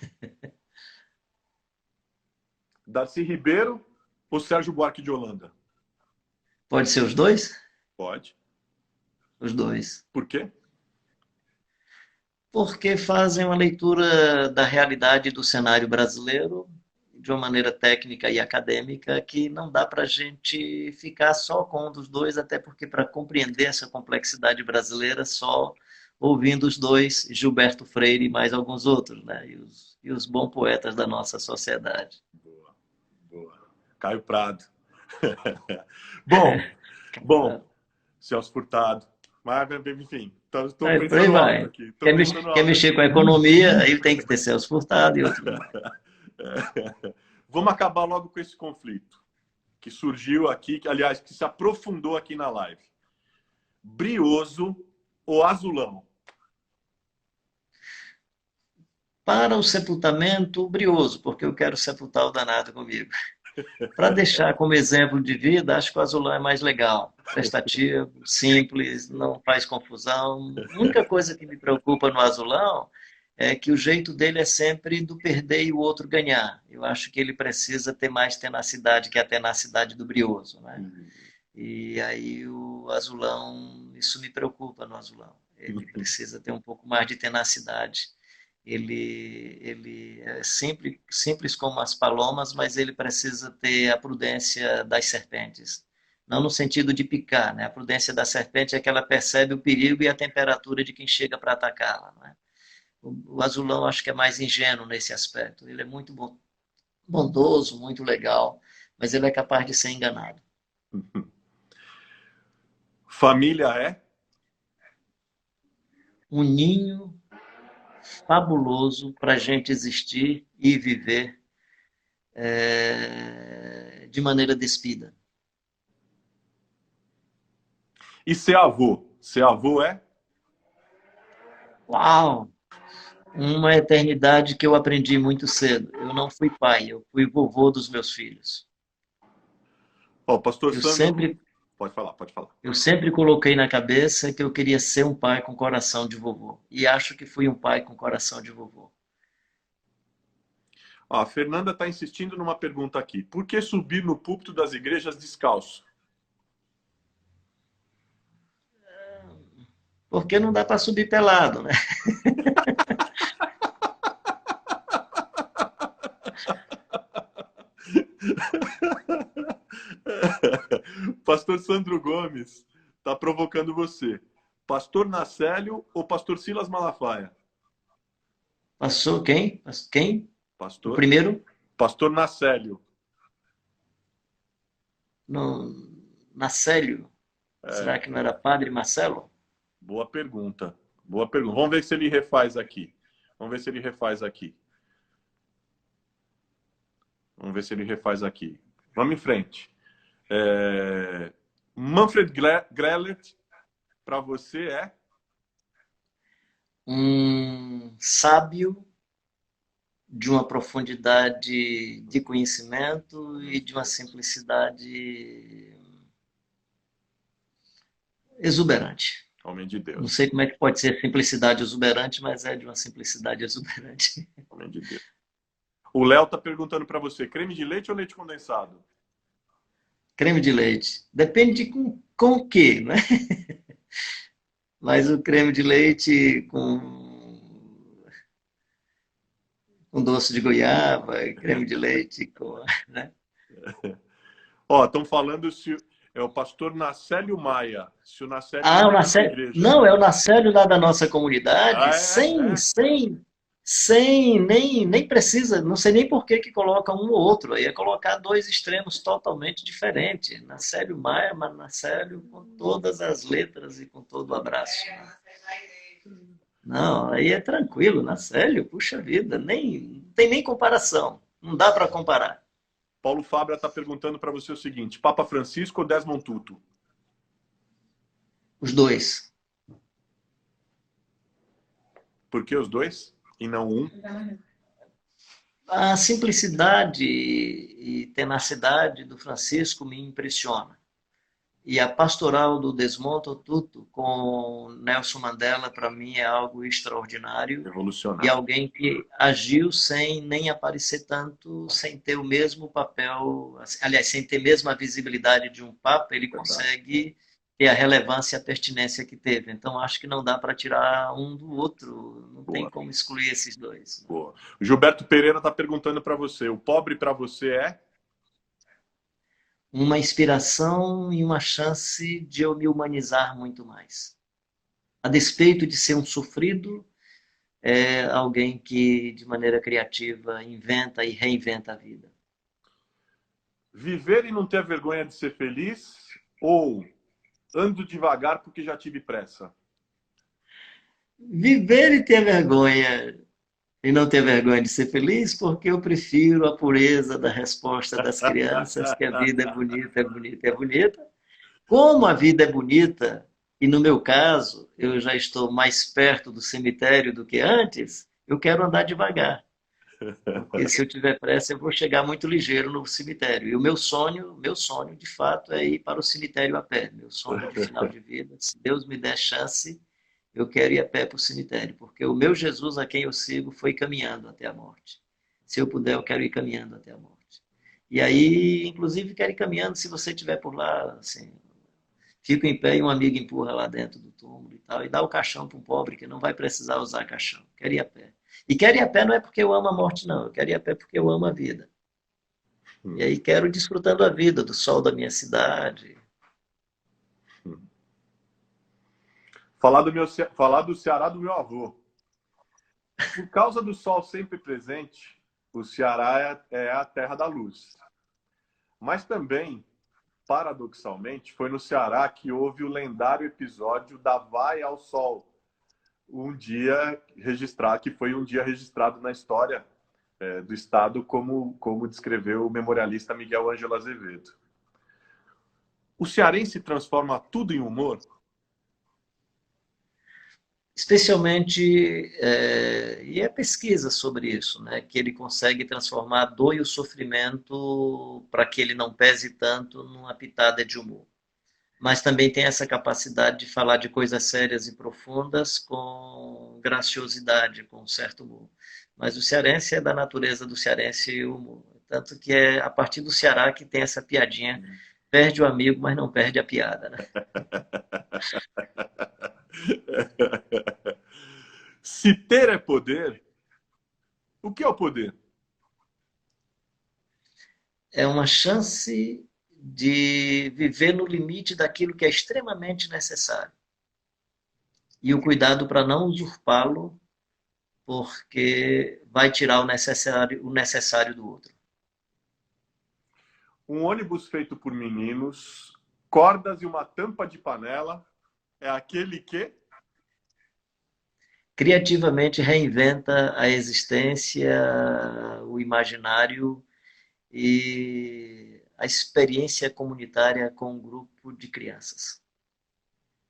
Darcy Ribeiro ou Sérgio Buarque de Holanda? Pode ser os dois? Pode. Os dois. Por quê? Porque fazem uma leitura da realidade do cenário brasileiro de uma maneira técnica e acadêmica que não dá para a gente ficar só com um dos dois, até porque para compreender essa complexidade brasileira, só ouvindo os dois, Gilberto Freire e mais alguns outros, né? E os bons poetas da nossa sociedade. Boa, boa. Caio Prado. Bom, Celso Furtado. Mas, enfim, estou pensando alto aqui. Quer mexer com a economia, aí tem que ter Celso Furtado e outros. Vamos acabar logo com esse conflito que surgiu aqui, que, aliás, que se aprofundou aqui na live. Brioso ou azulão? Para o sepultamento, brioso, porque eu quero sepultar o danado comigo. Para deixar como exemplo de vida, acho que o azulão é mais legal. Prestativo, simples, não faz confusão. A única coisa que me preocupa no azulão é que o jeito dele é sempre do perder e o outro ganhar. Eu acho que ele precisa ter mais tenacidade que a tenacidade do brioso, né? E aí o azulão, isso me preocupa no azulão. Ele precisa ter um pouco mais de tenacidade. Ele é simples como as palomas, mas ele precisa ter a prudência das serpentes. Não no sentido de picar, né? A prudência da serpente é que ela percebe o perigo e a temperatura de quem chega para atacá-la, né? O azulão acho que é mais ingênuo nesse aspecto. Ele é muito bondoso, muito legal, mas ele é capaz de ser enganado. Família é? Um ninho fabuloso para a gente existir e viver de maneira despida. E ser avô? Ser avô é? Uau! Uma eternidade que eu aprendi muito cedo. Eu não fui pai, eu fui vovô dos meus filhos. Ó, o pastor Eu Sandro... sempre, Pode falar, pode falar. eu sempre coloquei na cabeça que eu queria ser um pai com coração de vovô. E acho que fui um pai com coração de vovô. Ó, a Fernanda está insistindo numa pergunta aqui. Por que subir no púlpito das igrejas descalço? Porque não dá para subir pelado, né? Pastor Sandro Gomes está provocando você. Pastor Nacélio ou pastor Silas Malafaia? Passou quem? Quem? O Pastor? primeiro? Pastor Nacélio. No, Nacélio. Será que não era Padre Marcelo? Boa pergunta. Boa pergunta. Vamos ver se ele refaz aqui. Vamos ver se ele refaz aqui. Vamos ver se ele refaz aqui. Vamos em frente. Manfred Grellert, para você é? Um sábio de uma profundidade de conhecimento e de uma simplicidade exuberante. Homem de Não Deus. sei como é que pode ser simplicidade exuberante, mas é de uma simplicidade exuberante. Homem de Deus. O Léo está perguntando para você, creme de leite ou leite condensado? Creme de leite. Depende de com o quê, né? Mas o creme de leite com doce de goiaba, creme de leite com... Né? Ó, estão falando se é o pastor Nacélio Maia. Se o Nacélio Ah, o não é da Nacélio. igreja. Não, é o Nacélio lá da nossa comunidade, Ah, é? sem nem precisa, não sei nem por que que coloca um ou outro, aí é colocar dois extremos totalmente diferentes. Nacélio Maia, mas Nacélio com todas as letras e com todo o abraço. Não, aí é tranquilo, Nacélio, puxa vida, não tem nem comparação, não dá para comparar. Paulo Fabra está perguntando para você o seguinte, Papa Francisco ou Desmond Tutu? Os dois. Por que os dois e não um? A simplicidade e tenacidade do Francisco me impressiona. E a pastoral do Desmond Tutu com Nelson Mandela, para mim, é algo extraordinário. E Revolucionário. alguém que agiu sem nem aparecer tanto, sem ter o mesmo papel, aliás, sem ter mesmo a visibilidade de um papa, ele consegue ter a relevância e a pertinência que teve. Então, acho que não dá para tirar um do outro, não Boa. tem como excluir esses dois. Boa. O Gilberto Pereira está perguntando para você, o pobre para você é? Uma inspiração e uma chance de eu me humanizar muito mais. A despeito de ser um sofrido, é alguém que, de maneira criativa, inventa e reinventa a vida. Viver e não ter vergonha de ser feliz ou ando devagar porque já tive pressa? Viver e ter vergonha e não ter vergonha de ser feliz, porque eu prefiro a pureza da resposta das crianças, que a vida é bonita, é bonita, é bonita. Como a vida é bonita, e no meu caso, eu já estou mais perto do cemitério do que antes, eu quero andar devagar. Porque se eu tiver pressa, eu vou chegar muito ligeiro no cemitério. E o meu sonho, de fato, é ir para o cemitério a pé. Meu sonho de final de vida, se Deus me der chance, eu quero ir a pé para o cemitério, porque o meu Jesus a quem eu sigo foi caminhando até a morte. Se eu puder, eu quero ir caminhando até a morte. E aí, inclusive, quero ir caminhando, se você estiver por lá, assim, fico em pé e um amigo empurra lá dentro do túmulo e tal, e dá o caixão para um pobre que não vai precisar usar caixão. Quero ir a pé. E quero ir a pé não é porque eu amo a morte, não. Eu quero ir a pé porque eu amo a vida. E aí quero ir desfrutando a vida, do sol da minha cidade. Falar do Ceará do meu avô. Por causa do sol sempre presente, o Ceará é a terra da luz. Mas também, paradoxalmente, foi no Ceará que houve o lendário episódio da Vai ao Sol, que foi um dia registrado na história do Estado, como descreveu o memorialista Miguel Ângelo Azevedo. O cearense transforma tudo em humor? Especialmente, e é pesquisa sobre isso, né? Que ele consegue transformar a dor e o sofrimento para que ele não pese tanto numa pitada de humor. Mas também tem essa capacidade de falar de coisas sérias e profundas com graciosidade, com um certo humor. Mas o cearense é da natureza do cearense o humor. Tanto que é a partir do Ceará que tem essa piadinha, perde o amigo, mas não perde a piada, né? Se ter é poder, o que é o poder? É uma chance de viver no limite daquilo que é extremamente necessário. E o cuidado para não usurpá-lo, porque vai tirar o necessário do outro. Um ônibus feito por meninos, cordas e uma tampa de panela é aquele que... Criativamente reinventa a existência, o imaginário e a experiência comunitária com um grupo de crianças.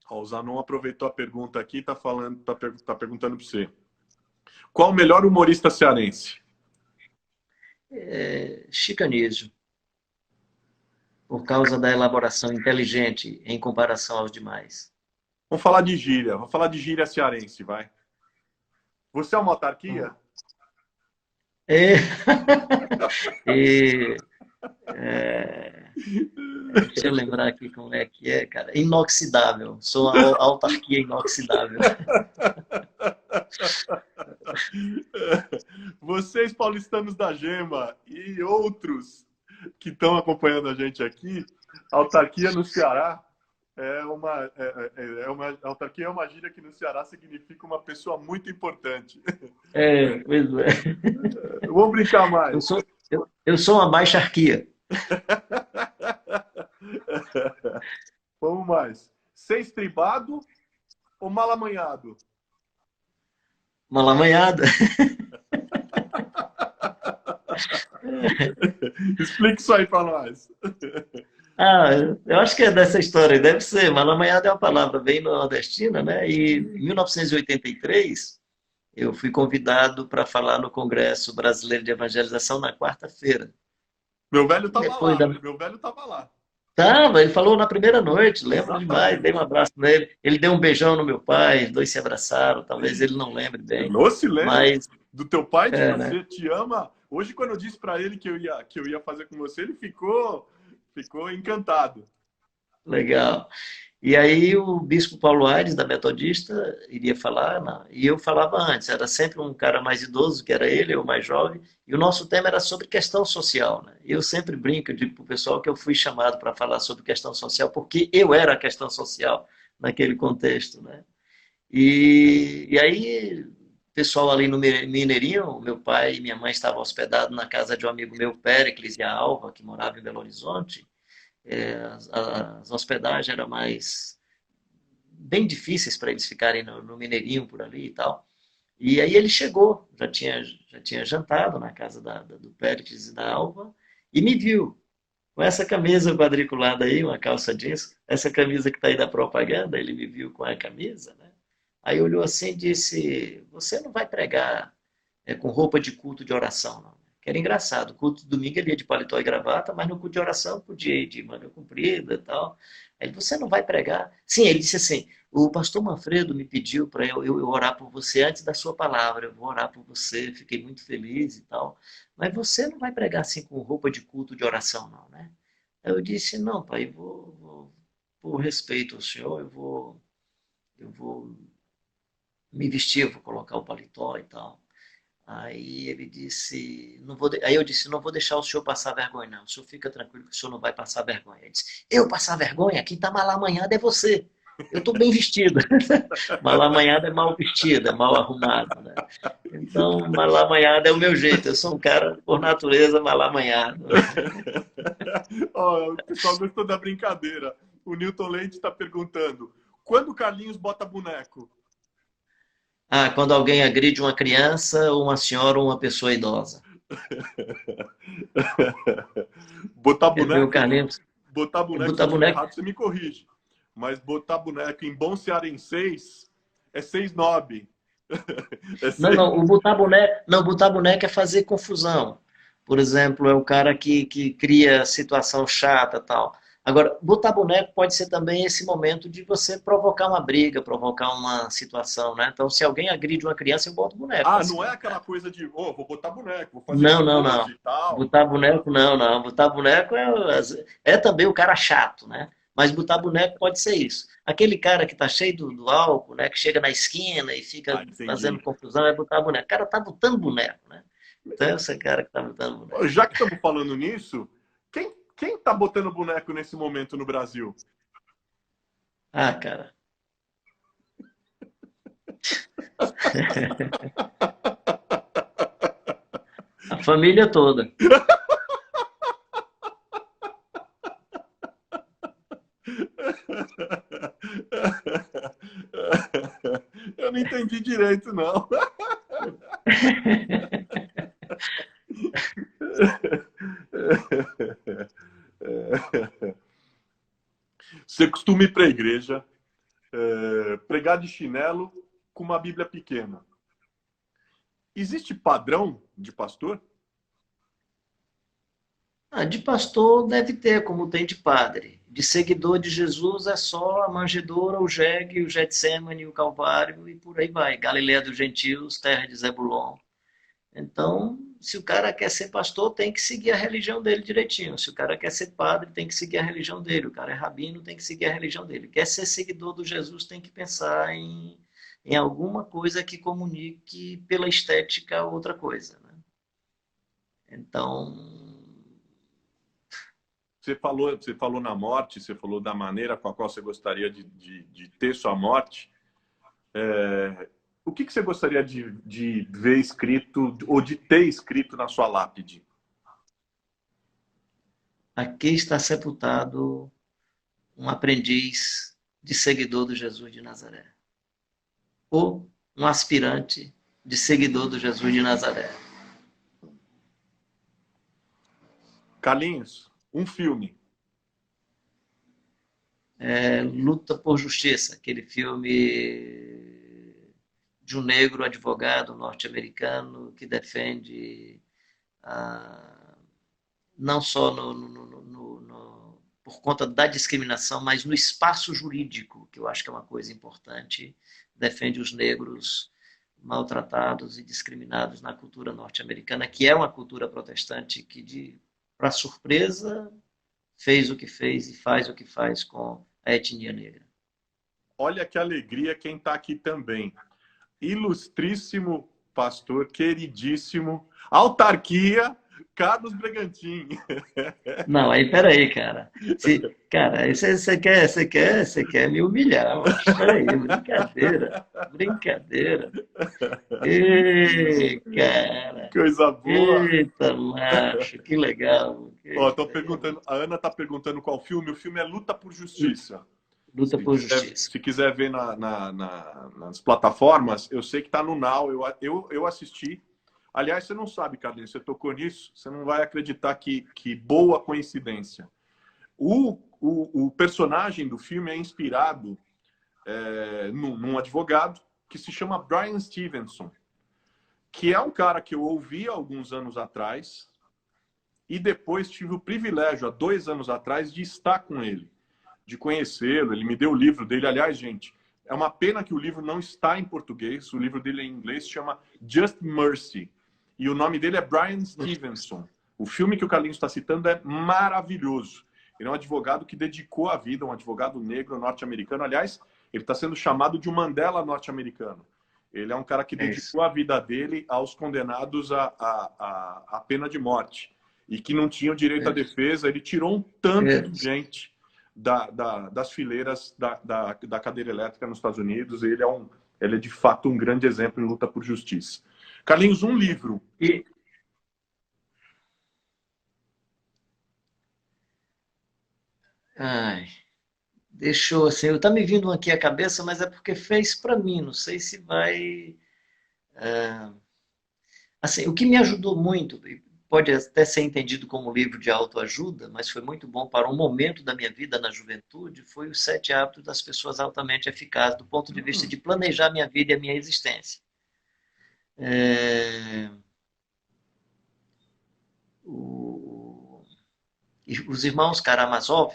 O Zanon aproveitou a pergunta aqui e tá perguntando para você. Qual o melhor humorista cearense? Chicanísio, por causa da elaboração inteligente em comparação aos demais. Vamos falar de gíria. Vamos falar de gíria cearense, vai. Você é uma autarquia? É, e, é, deixa eu lembrar aqui como é que é, cara. Inoxidável. Sou a autarquia inoxidável. Vocês, paulistanos da Gema e outros que estão acompanhando a gente aqui, autarquia no Ceará autarquia é uma gíria que no Ceará significa uma pessoa muito importante. Pois é. Vamos brincar mais. Eu sou uma baixarquia. Vamos mais. Ser estribado ou mal amanhado? Mal amanhada. Explique isso aí para nós. Ah, eu acho que é dessa história, deve ser. Malamanhada é uma palavra bem nordestina, né? E em 1983, eu fui convidado para falar no Congresso Brasileiro de Evangelização na quarta-feira. Meu velho estava Depois lá. da... Meu velho estava lá. Tava, ele falou na primeira noite, lembro Exatamente. demais, dei um abraço nele. Ele deu um beijão no meu pai, os dois se abraçaram, talvez ele não lembre bem. Não se lembra mas do teu pai, de você, né? te ama. Hoje, quando eu disse para ele que eu ia fazer com você, ele ficou encantado. Legal. E aí o bispo Paulo Aires, da Metodista, iria falar, e eu falava antes, era sempre um cara mais idoso, que era ele, eu mais jovem, e o nosso tema era sobre questão social. Né? Eu sempre brinco, eu digo para o pessoal que eu fui chamado para falar sobre questão social, porque eu era a questão social naquele contexto. Né? E aí, pessoal ali no Mineirinho, meu pai e minha mãe estavam hospedados na casa de um amigo meu, Péricles e a Alva, que morava em Belo Horizonte. As hospedagens eram bem difíceis para eles ficarem no Mineirinho por ali e tal. E aí ele chegou, já tinha jantado na casa do Péricles e da Alva, e me viu com essa camisa quadriculada aí, uma calça jeans, essa camisa que está aí da propaganda, ele me viu com a camisa, né? Aí olhou assim e disse, você não vai pregar com roupa de culto de oração, não. Que era engraçado. O culto de domingo ele ia de paletó e gravata, mas no culto de oração podia ir de manga comprida e tal. Aí você não vai pregar? Sim, ele disse assim, o pastor Manfredo me pediu para eu orar por você antes da sua palavra. Eu vou orar por você, fiquei muito feliz e tal. Mas você não vai pregar assim com roupa de culto de oração, não, né? Aí eu disse, não, pai, por respeito ao senhor, eu vou me vestir, eu vou colocar o paletó e tal. Aí ele disse, aí eu disse, não vou deixar o senhor passar vergonha, não. O senhor fica tranquilo que o senhor não vai passar vergonha. Ele disse, eu passar vergonha? Quem está mal amanhado é você. Eu estou bem vestido. Mal amanhado é mal vestido, é mal arrumado. Né? Então, mal amanhado é o meu jeito. Eu sou um cara, por natureza, mal amanhado. O pessoal gostou da brincadeira. O Newton Leite está perguntando, quando o Carlinhos bota boneco? Quando alguém agride uma criança, ou uma senhora, ou uma pessoa idosa. Botar boneco, botar boneco errado, você me corrige. Mas botar boneco em bom cearenseis é ser snob. É Não, ser... não, botar boneco é fazer confusão. Por exemplo, é o cara que cria situação chata e tal. Agora, botar boneco pode ser também esse momento de você provocar uma briga, provocar uma situação, né? Então, se alguém agride uma criança, eu boto boneco pra Ah, não cima é do aquela cara. coisa de, oh, vou botar boneco, vou fazer Não, não, não. pose e tal. Botar boneco, não, não. Botar boneco é também o cara chato, né? Mas botar boneco pode ser isso. Aquele cara que tá cheio do álcool, né? Que chega na esquina e Ah, fica fazendo entendi. confusão, é botar boneco. O cara tá botando boneco, né? Então é esse cara que tá botando boneco. Já que estamos falando nisso, quem tá botando boneco nesse momento no Brasil? Ah, cara. A família toda. Eu não entendi direito, não. Você costuma ir para a igreja, pregar de chinelo com uma Bíblia pequena. Existe padrão de pastor? Ah, de pastor deve ter, como tem de padre. De seguidor de Jesus é só a manjedoura, o jegue, o Getsemane, o Calvário e por aí vai. Galiléia dos Gentios, terra de Zebulon. Então, se o cara quer ser pastor, tem que seguir a religião dele direitinho. Se o cara quer ser padre, tem que seguir a religião dele. O cara é rabino, tem que seguir a religião dele. Quer ser seguidor do Jesus, tem que pensar em alguma coisa que comunique pela estética outra coisa, né? Então, Você falou na morte, você falou da maneira com a qual você gostaria de ter sua morte. O que você gostaria de ver escrito ou de ter escrito na sua lápide? aqui está sepultado um aprendiz de seguidor do Jesus de Nazaré. Ou um aspirante de seguidor do Jesus de Nazaré. Carlinhos, um filme. Luta por Justiça, aquele filme de um negro advogado norte-americano que defende não só por conta da discriminação, mas no espaço jurídico, que eu acho que é uma coisa importante, defende os negros maltratados e discriminados na cultura norte-americana, que é uma cultura protestante que, para surpresa, fez o que fez e faz o que faz com a etnia negra. Olha que alegria quem está aqui também. Ilustríssimo pastor, queridíssimo, autarquia, Carlos Bregantin. Não, aí peraí, cara. Cara, aí você quer me humilhar, macho. Peraí, brincadeira. Brincadeira. Ê, cara. Coisa boa. Eita, macho, que legal. Ó, tô perguntando, a Ana está perguntando qual filme. O filme é Luta por Justiça. Luta por justiça. Se quiser ver nas plataformas, eu sei que está no Now. Eu assisti. Aliás, você não sabe, Carlinhos, você tocou nisso, você não vai acreditar que boa coincidência. O personagem do filme é inspirado num advogado que se chama Bryan Stevenson, que é um cara que eu ouvi alguns anos atrás e depois tive o privilégio, há 2 anos atrás, de estar com ele, de conhecê-lo. Ele me deu o livro dele. Aliás, gente, é uma pena que o livro não está em português. O livro dele é em inglês, se chama Just Mercy. E o nome dele é Bryan Stevenson. O filme que o Carlinhos está citando é maravilhoso. Ele é um advogado que dedicou a vida, um advogado negro norte-americano. Aliás, ele está sendo chamado de um Mandela norte-americano. Ele é um cara que dedicou a vida dele aos condenados à pena de morte e que não tinham direito à defesa. Ele tirou um tanto de gente das fileiras da cadeira elétrica nos Estados Unidos. Ele é de fato um grande exemplo em luta por justiça. Carlinhos, um livro. Ai, deixou assim, eu tá me vindo aqui a cabeça, mas é porque fez para mim, não sei se vai... Assim, o que me ajudou muito, pode até ser entendido como um livro de autoajuda, mas foi muito bom para um momento da minha vida na juventude, foi Os 7 Hábitos das Pessoas Altamente Eficazes, do ponto de vista de planejar minha vida e a minha existência. Os irmãos Karamazov,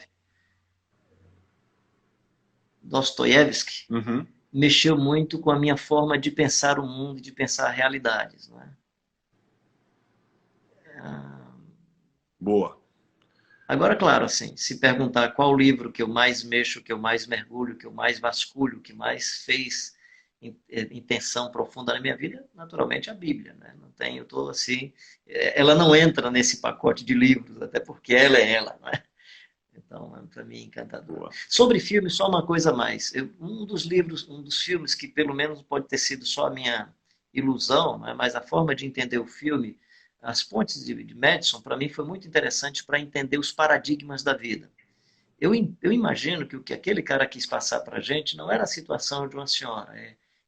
Dostoiévski, mexeu muito com a minha forma de pensar o mundo, de pensar realidades. Não é? Boa. Agora, claro, assim, se perguntar qual livro que eu mais mexo, que eu mais mergulho, que eu mais vasculho, que mais fez intenção profunda na minha vida, naturalmente a Bíblia, né? Não tem, eu tô assim, ela não entra nesse pacote de livros, até porque ela é ela, não é? Então, para mim, encantador. Boa. Sobre filme, só uma coisa a mais. Um dos filmes que pelo menos pode ter sido só a minha ilusão, né? Mas a forma de entender o filme, As Pontes de Madison, para mim foi muito interessante para entender os paradigmas da vida. Eu imagino que o que aquele cara quis passar para a gente não era a situação de uma senhora.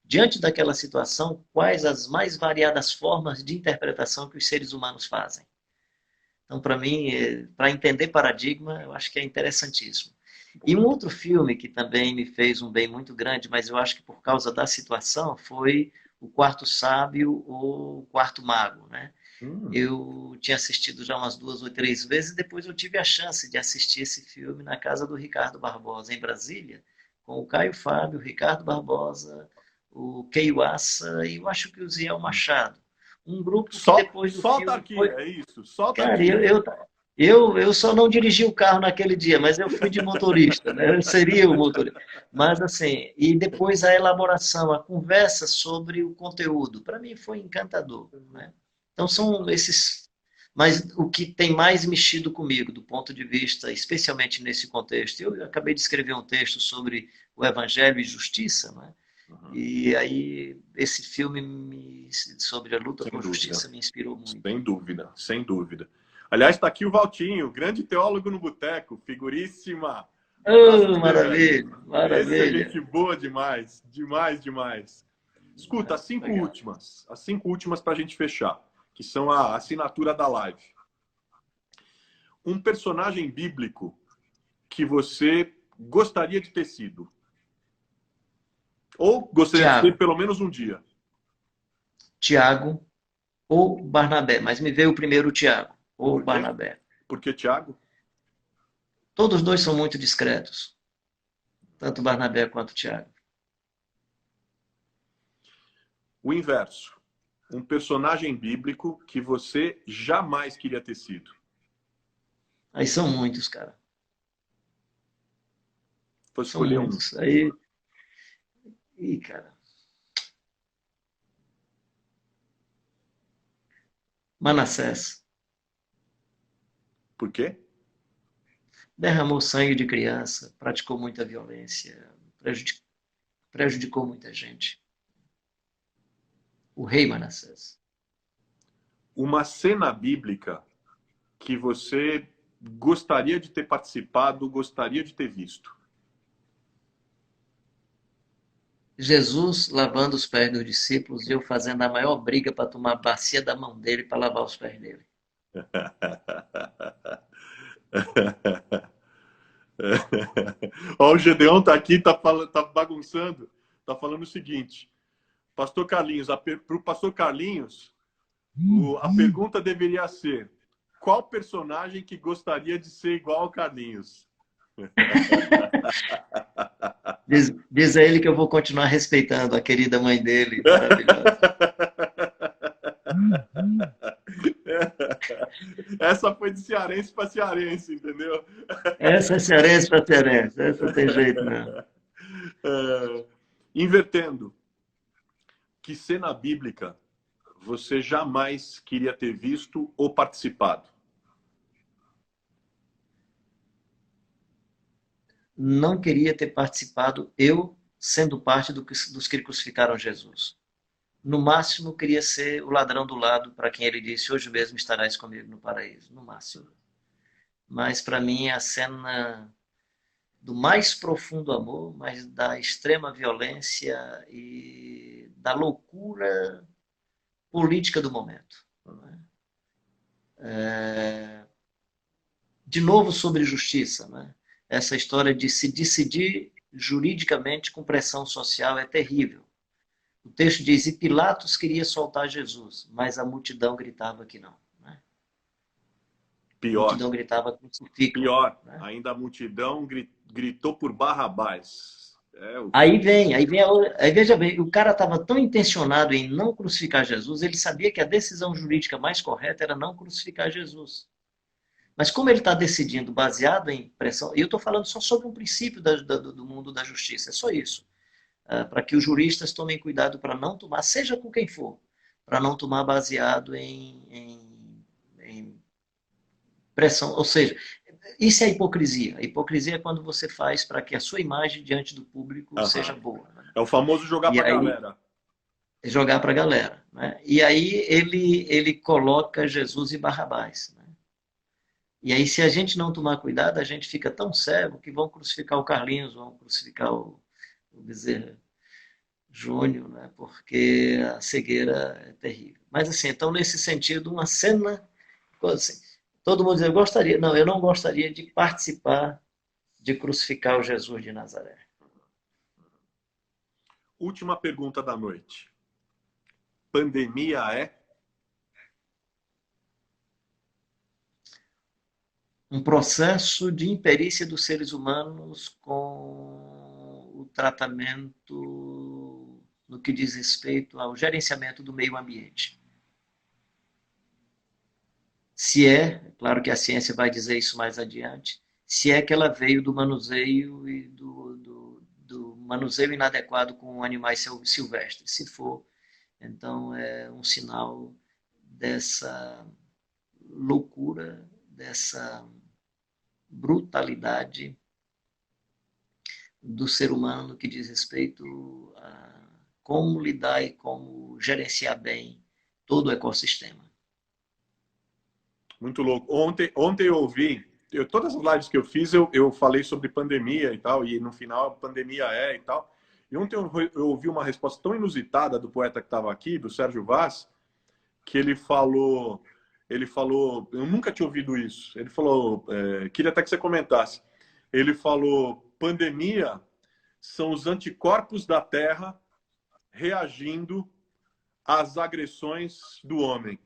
Diante daquela situação, quais as mais variadas formas de interpretação que os seres humanos fazem? Então, para mim, para entender paradigma, eu acho que é interessantíssimo. E um outro filme que também me fez um bem muito grande, mas eu acho que por causa da situação, foi O Quarto Sábio ou O Quarto Mago, né? Eu tinha assistido já umas 2 ou 3 vezes, e depois eu tive a chance de assistir esse filme na casa do Ricardo Barbosa, em Brasília, com o Caio Fábio, o Ricardo Barbosa, o Keiwassa e eu acho que o Ziel Machado. Um grupo que depois do solta filme aqui, foi... é isso, solta Cara, aqui. eu só não dirigi o carro naquele dia, mas eu fui de motorista, né? Eu seria o motorista. Mas assim, e depois a elaboração, a conversa sobre o conteúdo, para mim foi encantador, né? Então são esses, mas o que tem mais mexido comigo, do ponto de vista, especialmente nesse contexto, eu acabei de escrever um texto sobre o Evangelho e Justiça, né? E aí esse filme sobre a luta por justiça me inspirou muito. Sem dúvida, sem dúvida. Aliás, está aqui o Valtinho, grande teólogo no boteco, figuríssima. Oh, maravilha, maravilha. Esse é gente boa demais, demais, demais. Escuta, as 5 últimas para a gente fechar, que são a assinatura da live. Um personagem bíblico que você gostaria de ter sido? Ou gostaria de ter pelo menos um dia? Tiago ou Barnabé, mas me veio primeiro o Tiago ou Barnabé. Por que Tiago? Todos dois são muito discretos, tanto Barnabé quanto Tiago. O inverso. Um personagem bíblico que você jamais queria ter sido. Aí são muitos, cara. Vou escolher um. Aí... Ih, cara. Manassés. Por quê? Derramou sangue de criança, praticou muita violência, prejudicou muita gente. O rei Manassés. Uma cena bíblica que você gostaria de ter participado, gostaria de ter visto. Jesus lavando os pés dos discípulos e eu fazendo a maior briga para tomar a bacia da mão dele para lavar os pés dele. Ó, o Gedeon tá aqui, tá bagunçando, tá falando o seguinte: Pastor Carlinhos, para o Pastor Carlinhos, a pergunta deveria ser: qual personagem que gostaria de ser igual ao Carlinhos? Diz a ele que eu vou continuar respeitando a querida mãe dele, maravilhosa. Essa foi de cearense para cearense, entendeu? Essa é cearense para cearense, essa não tem jeito não. Invertendo, que cena bíblica você jamais queria ter visto ou participado? Não queria ter participado, eu sendo parte dos que crucificaram Jesus. No máximo, queria ser o ladrão do lado para quem ele disse, hoje mesmo estarás comigo no paraíso. No máximo. Mas, para mim, é a cena do mais profundo amor, mas da extrema violência e da loucura política do momento. Não é? De novo sobre justiça, né? Essa história de se decidir juridicamente com pressão social é terrível. O texto diz: e Pilatos queria soltar Jesus, mas a multidão gritava que não. Né? A Pior, multidão gritava crucifica. pior. Né? Ainda a multidão gritou por Barrabás. É, o... Aí veja bem, o cara estava tão intencionado em não crucificar Jesus, ele sabia que a decisão jurídica mais correta era não crucificar Jesus. Mas como ele está decidindo baseado em pressão, e eu estou falando só sobre um princípio do mundo da justiça, é só isso. Para que os juristas tomem cuidado para não tomar, seja com quem for, para não tomar baseado em pressão. Ou seja, isso é hipocrisia. A hipocrisia é quando você faz para que a sua imagem diante do público seja boa. Né? É o famoso jogar para a galera. Jogar para a galera. Né? E aí ele coloca Jesus e Barrabás. Né? E aí, se a gente não tomar cuidado, a gente fica tão cego que vão crucificar o Carlinhos, vão crucificar o Bezerra Júnior, né? Porque a cegueira é terrível. Mas assim, então nesse sentido, uma cena, assim, todo mundo diz, eu não gostaria de participar de crucificar o Jesus de Nazaré. Última pergunta da noite. Pandemia é? Um processo de imperícia dos seres humanos com o tratamento no que diz respeito ao gerenciamento do meio ambiente. Se é, claro que a ciência vai dizer isso mais adiante, se é que ela veio do manuseio e do manuseio inadequado com animais silvestres. Se for, então é um sinal dessa loucura, dessa brutalidade do ser humano no que diz respeito a como lidar e como gerenciar bem todo o ecossistema. Muito louco. Ontem eu ouvi, todas as lives que eu fiz, eu falei sobre pandemia e tal, e no final, pandemia é e tal. E ontem eu ouvi uma resposta tão inusitada do poeta que estava aqui, do Sérgio Vaz, que ele falou, eu nunca tinha ouvido isso. Ele falou, queria até que você comentasse. Ele falou, pandemia são os anticorpos da Terra reagindo às agressões do homem.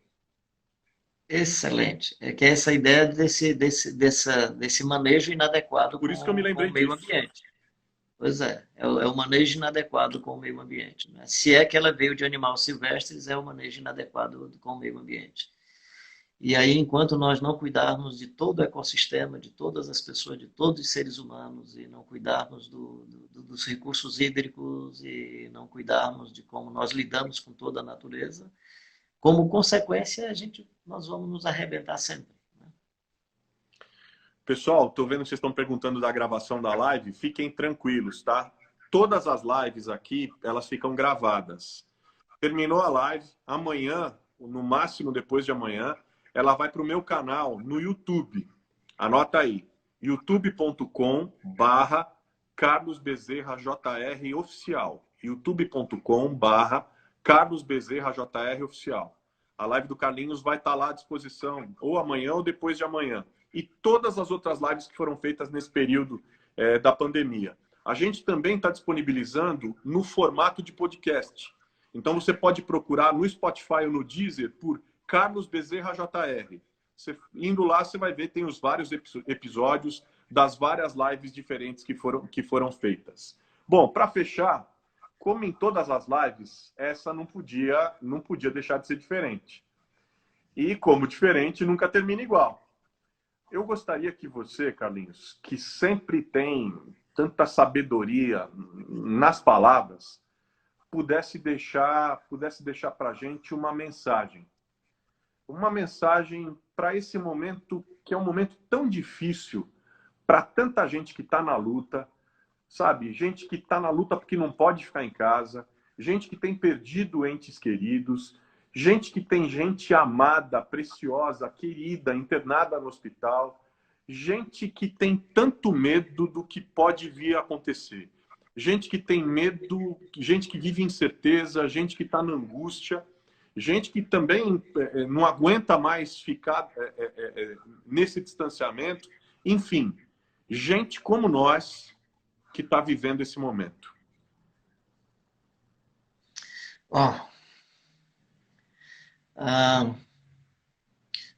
Excelente. É que é essa ideia desse manejo inadequado Por isso que eu me com lembrei o meio disso. ambiente. Pois é o manejo inadequado com o meio ambiente. Né? Se é que ela veio de animais silvestres, é o manejo inadequado com o meio ambiente. E aí, enquanto nós não cuidarmos de todo o ecossistema, de todas as pessoas, de todos os seres humanos, e não cuidarmos dos recursos hídricos, e não cuidarmos de como nós lidamos com toda a natureza, como consequência, nós vamos nos arrebentar sempre. Né? Pessoal, estou vendo que vocês estão perguntando da gravação da live. Fiquem tranquilos, tá? Todas as lives aqui, elas ficam gravadas. Terminou a live, amanhã, no máximo depois de amanhã, ela vai para o meu canal no YouTube. Anota aí, youtube.com/Carlos Bezerra JR Oficial. youtube.com/Carlos Bezerra JR Oficial. A live do Carlinhos vai estar lá à disposição, ou amanhã ou depois de amanhã. E todas as outras lives que foram feitas nesse período da pandemia. A gente também está disponibilizando no formato de podcast. Então você pode procurar no Spotify ou no Deezer por Carlos Bezerra JR. Você, indo lá, você vai ver, tem os vários episódios das várias lives diferentes que foram feitas. Bom, para fechar, como em todas as lives, essa não podia deixar de ser diferente. E como diferente, nunca termina igual. Eu gostaria que você, Carlinhos, que sempre tem tanta sabedoria nas palavras, pudesse deixar para a gente uma mensagem. Uma mensagem para esse momento, que é um momento tão difícil para tanta gente que está na luta, sabe? Gente que está na luta porque não pode ficar em casa, gente que tem perdido entes queridos, gente que tem gente amada, preciosa, querida, internada no hospital, gente que tem tanto medo do que pode vir a acontecer. Gente que tem medo, gente que vive incerteza, gente que está na angústia. gente que também não aguenta mais ficar nesse distanciamento. Enfim, gente como nós que está vivendo esse momento. Ó,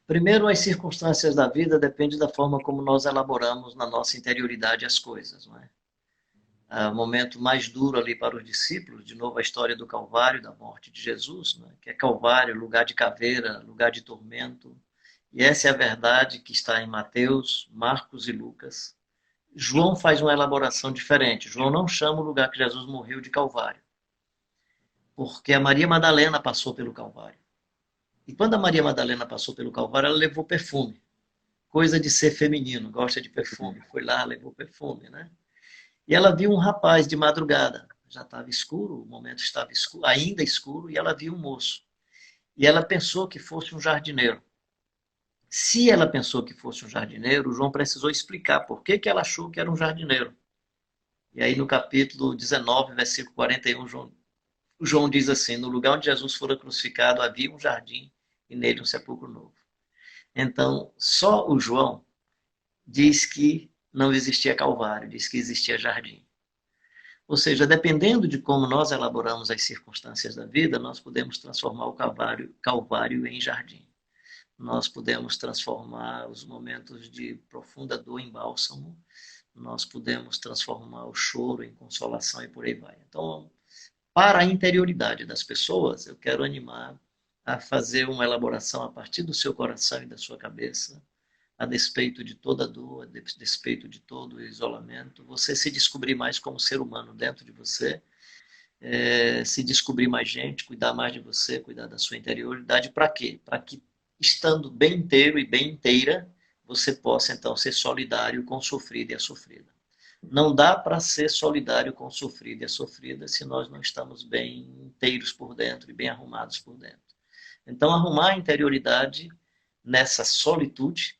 primeiro, as circunstâncias da vida dependem da forma como nós elaboramos na nossa interioridade as coisas, não é? O momento mais duro ali para os discípulos, de novo a história do Calvário, da morte de Jesus, né? Que é Calvário, lugar de caveira, lugar de tormento. E essa é a verdade que está em Mateus, Marcos e Lucas. João faz uma elaboração diferente. João não chama o lugar que Jesus morreu de Calvário, porque a Maria Madalena passou pelo Calvário. E quando a Maria Madalena passou pelo Calvário, ela levou perfume. Coisa de ser feminino, gosta de perfume. Foi lá, levou perfume, né? E ela viu um rapaz de madrugada. Já estava escuro, o momento estava escuro, ainda escuro, e ela viu um moço. E ela pensou que fosse um jardineiro. Se ela pensou que fosse um jardineiro, João precisou explicar por que ela achou que era um jardineiro. E aí no capítulo 19, versículo 41, João diz assim: no lugar onde Jesus fora crucificado havia um jardim e nele um sepulcro novo. Então, só o João diz que não existia Calvário, diz que existia jardim. Ou seja, dependendo de como nós elaboramos as circunstâncias da vida, nós podemos transformar o Calvário em jardim. Nós podemos transformar os momentos de profunda dor em bálsamo, nós podemos transformar o choro em consolação e por aí vai. Então, para a interioridade das pessoas, eu quero animar a fazer uma elaboração a partir do seu coração e da sua cabeça, a despeito de toda a dor, a despeito de todo o isolamento, você se descobrir mais como ser humano dentro de você, se descobrir mais gente, cuidar mais de você, cuidar da sua interioridade. Para quê? Para que, estando bem inteiro e bem inteira, você possa, então, ser solidário com o sofrido e a sofrida. Não dá para ser solidário com o sofrido e a sofrida se nós não estamos bem inteiros por dentro e bem arrumados por dentro. Então, arrumar a interioridade nessa solitude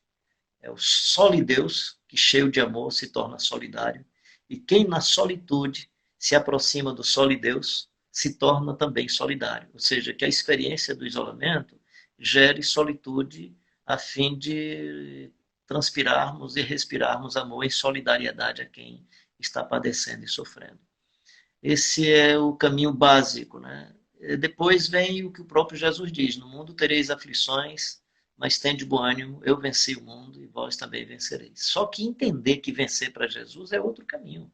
é o solideus que, cheio de amor, se torna solidário. E quem na solitude se aproxima do solideus se torna também solidário. Ou seja, que a experiência do isolamento gere solitude a fim de transpirarmos e respirarmos amor e solidariedade a quem está padecendo e sofrendo. Esse é o caminho básico, né? Depois vem o que o próprio Jesus diz: no mundo tereis aflições, mas tende bom ânimo, eu venci o mundo e vós também vencereis. Só que entender que vencer para Jesus é outro caminho.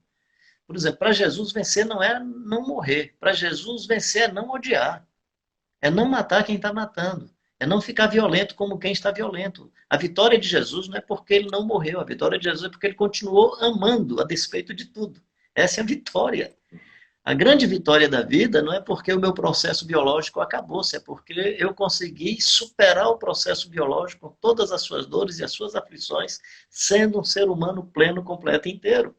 Por exemplo, para Jesus vencer não é não morrer, para Jesus vencer é não odiar, é não matar quem está matando, é não ficar violento como quem está violento. A vitória de Jesus não é porque ele não morreu, a vitória de Jesus é porque ele continuou amando a despeito de tudo. Essa é a vitória. A grande vitória da vida não é porque o meu processo biológico acabou, é porque eu consegui superar o processo biológico com todas as suas dores e as suas aflições, sendo um ser humano pleno, completo e inteiro.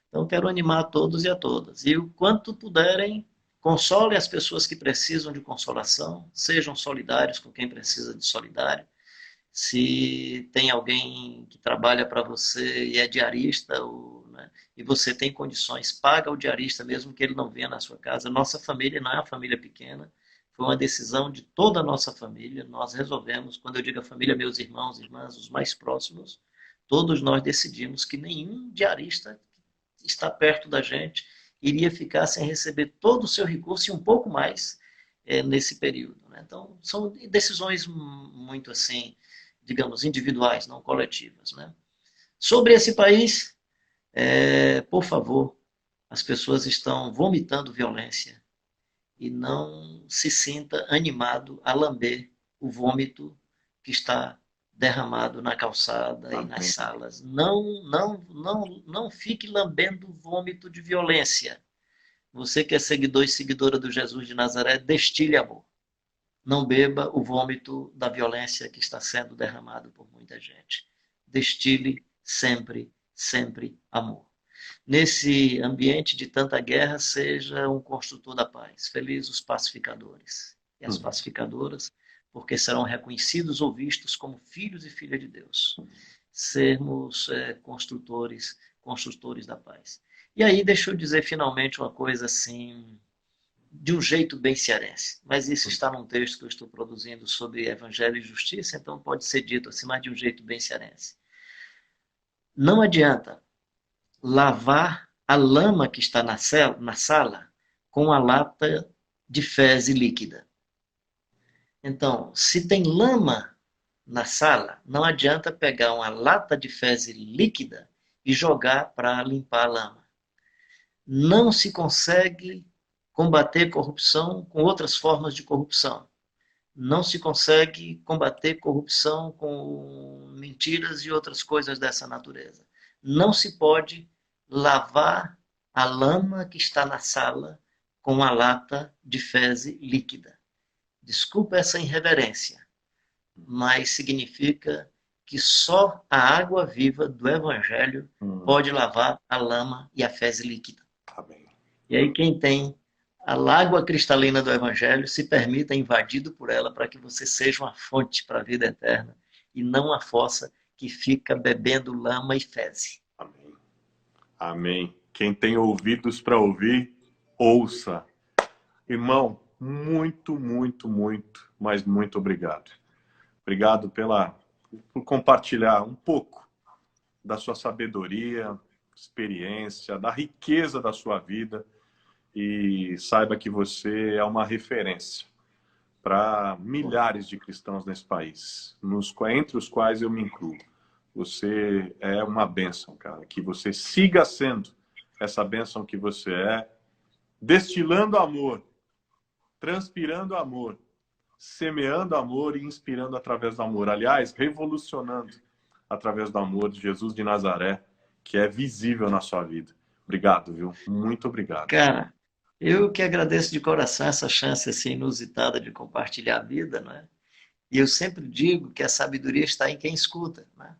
Então, quero animar a todos e a todas. E o quanto puderem, consolem as pessoas que precisam de consolação, sejam solidários com quem precisa de solidário. Se tem alguém que trabalha para você e é diarista, e você tem condições, paga o diarista, mesmo que ele não venha na sua casa. Nossa família não é uma família pequena, foi uma decisão de toda a nossa família. Nós resolvemos, quando eu digo a família, meus irmãos, irmãs, os mais próximos, todos nós decidimos que nenhum diarista que está perto da gente iria ficar sem receber todo o seu recurso e um pouco mais nesse período. Né? Então, são decisões muito assim, digamos, individuais, não coletivas. Né? Sobre esse país, por favor, as pessoas estão vomitando violência e não se sinta animado a lamber o vômito que está derramado na calçada e nas salas. Não fique lambendo o vômito de violência. Você que é seguidor e seguidora do Jesus de Nazaré, destile amor. Não beba o vômito da violência que está sendo derramado por muita gente. Destile sempre, sempre amor. Nesse ambiente de tanta guerra, seja um construtor da paz. Felizes os pacificadores e as pacificadoras, porque serão reconhecidos ou vistos como filhos e filhas de Deus. Sermos construtores da paz. E aí, deixa eu dizer finalmente uma coisa assim, de um jeito bem cearense. Mas isso está num texto que eu estou produzindo sobre Evangelho e Justiça, então pode ser dito assim, mas de um jeito bem cearense. Não adianta lavar a lama que está na sala com a lata de fezes líquida. Então, se tem lama na sala, não adianta pegar uma lata de fezes líquida e jogar para limpar a lama. Não se consegue combater corrupção com outras formas de corrupção. Não se consegue combater corrupção com mentiras e outras coisas dessa natureza. Não se pode lavar a lama que está na sala com a lata de fezes líquida. Desculpa essa irreverência, mas significa que só a água viva do Evangelho pode lavar a lama e a fezes líquida. Amém. E aí quem tem a água cristalina do Evangelho se permita invadido por ela para que você seja uma fonte para a vida eterna e não uma fossa que fica bebendo lama e fezes. Amém. Amém. Quem tem ouvidos para ouvir, ouça. Irmão, muito, muito, muito, mas muito obrigado. Obrigado por compartilhar um pouco da sua sabedoria, experiência, da riqueza da sua vida. E saiba que você é uma referência para milhares de cristãos nesse país, entre os quais eu me incluo. Você é uma bênção, cara. Que você siga sendo essa bênção que você é, destilando amor, transpirando amor, semeando amor e inspirando através do amor. Aliás, revolucionando através do amor de Jesus de Nazaré, que é visível na sua vida. Obrigado, viu? Muito obrigado. Cara, eu que agradeço de coração essa chance assim, inusitada de compartilhar a vida, né? E eu sempre digo que a sabedoria está em quem escuta, né?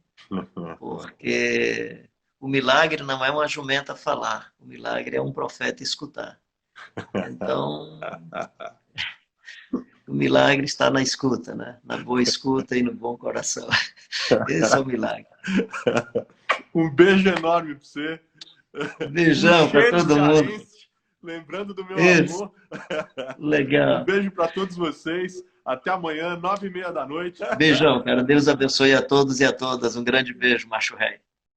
Porque o milagre não é uma jumenta falar, o milagre é um profeta escutar. Então, o milagre está na escuta, né? Na boa escuta e no bom coração. Esse é o milagre. Um beijo enorme para você. Beijão para todo mundo. Lembrando do meu amor. Legal. Um beijo para todos vocês. Até amanhã, 9h30 da noite. Beijão, cara. Deus abençoe a todos e a todas. Um grande beijo, macho rei.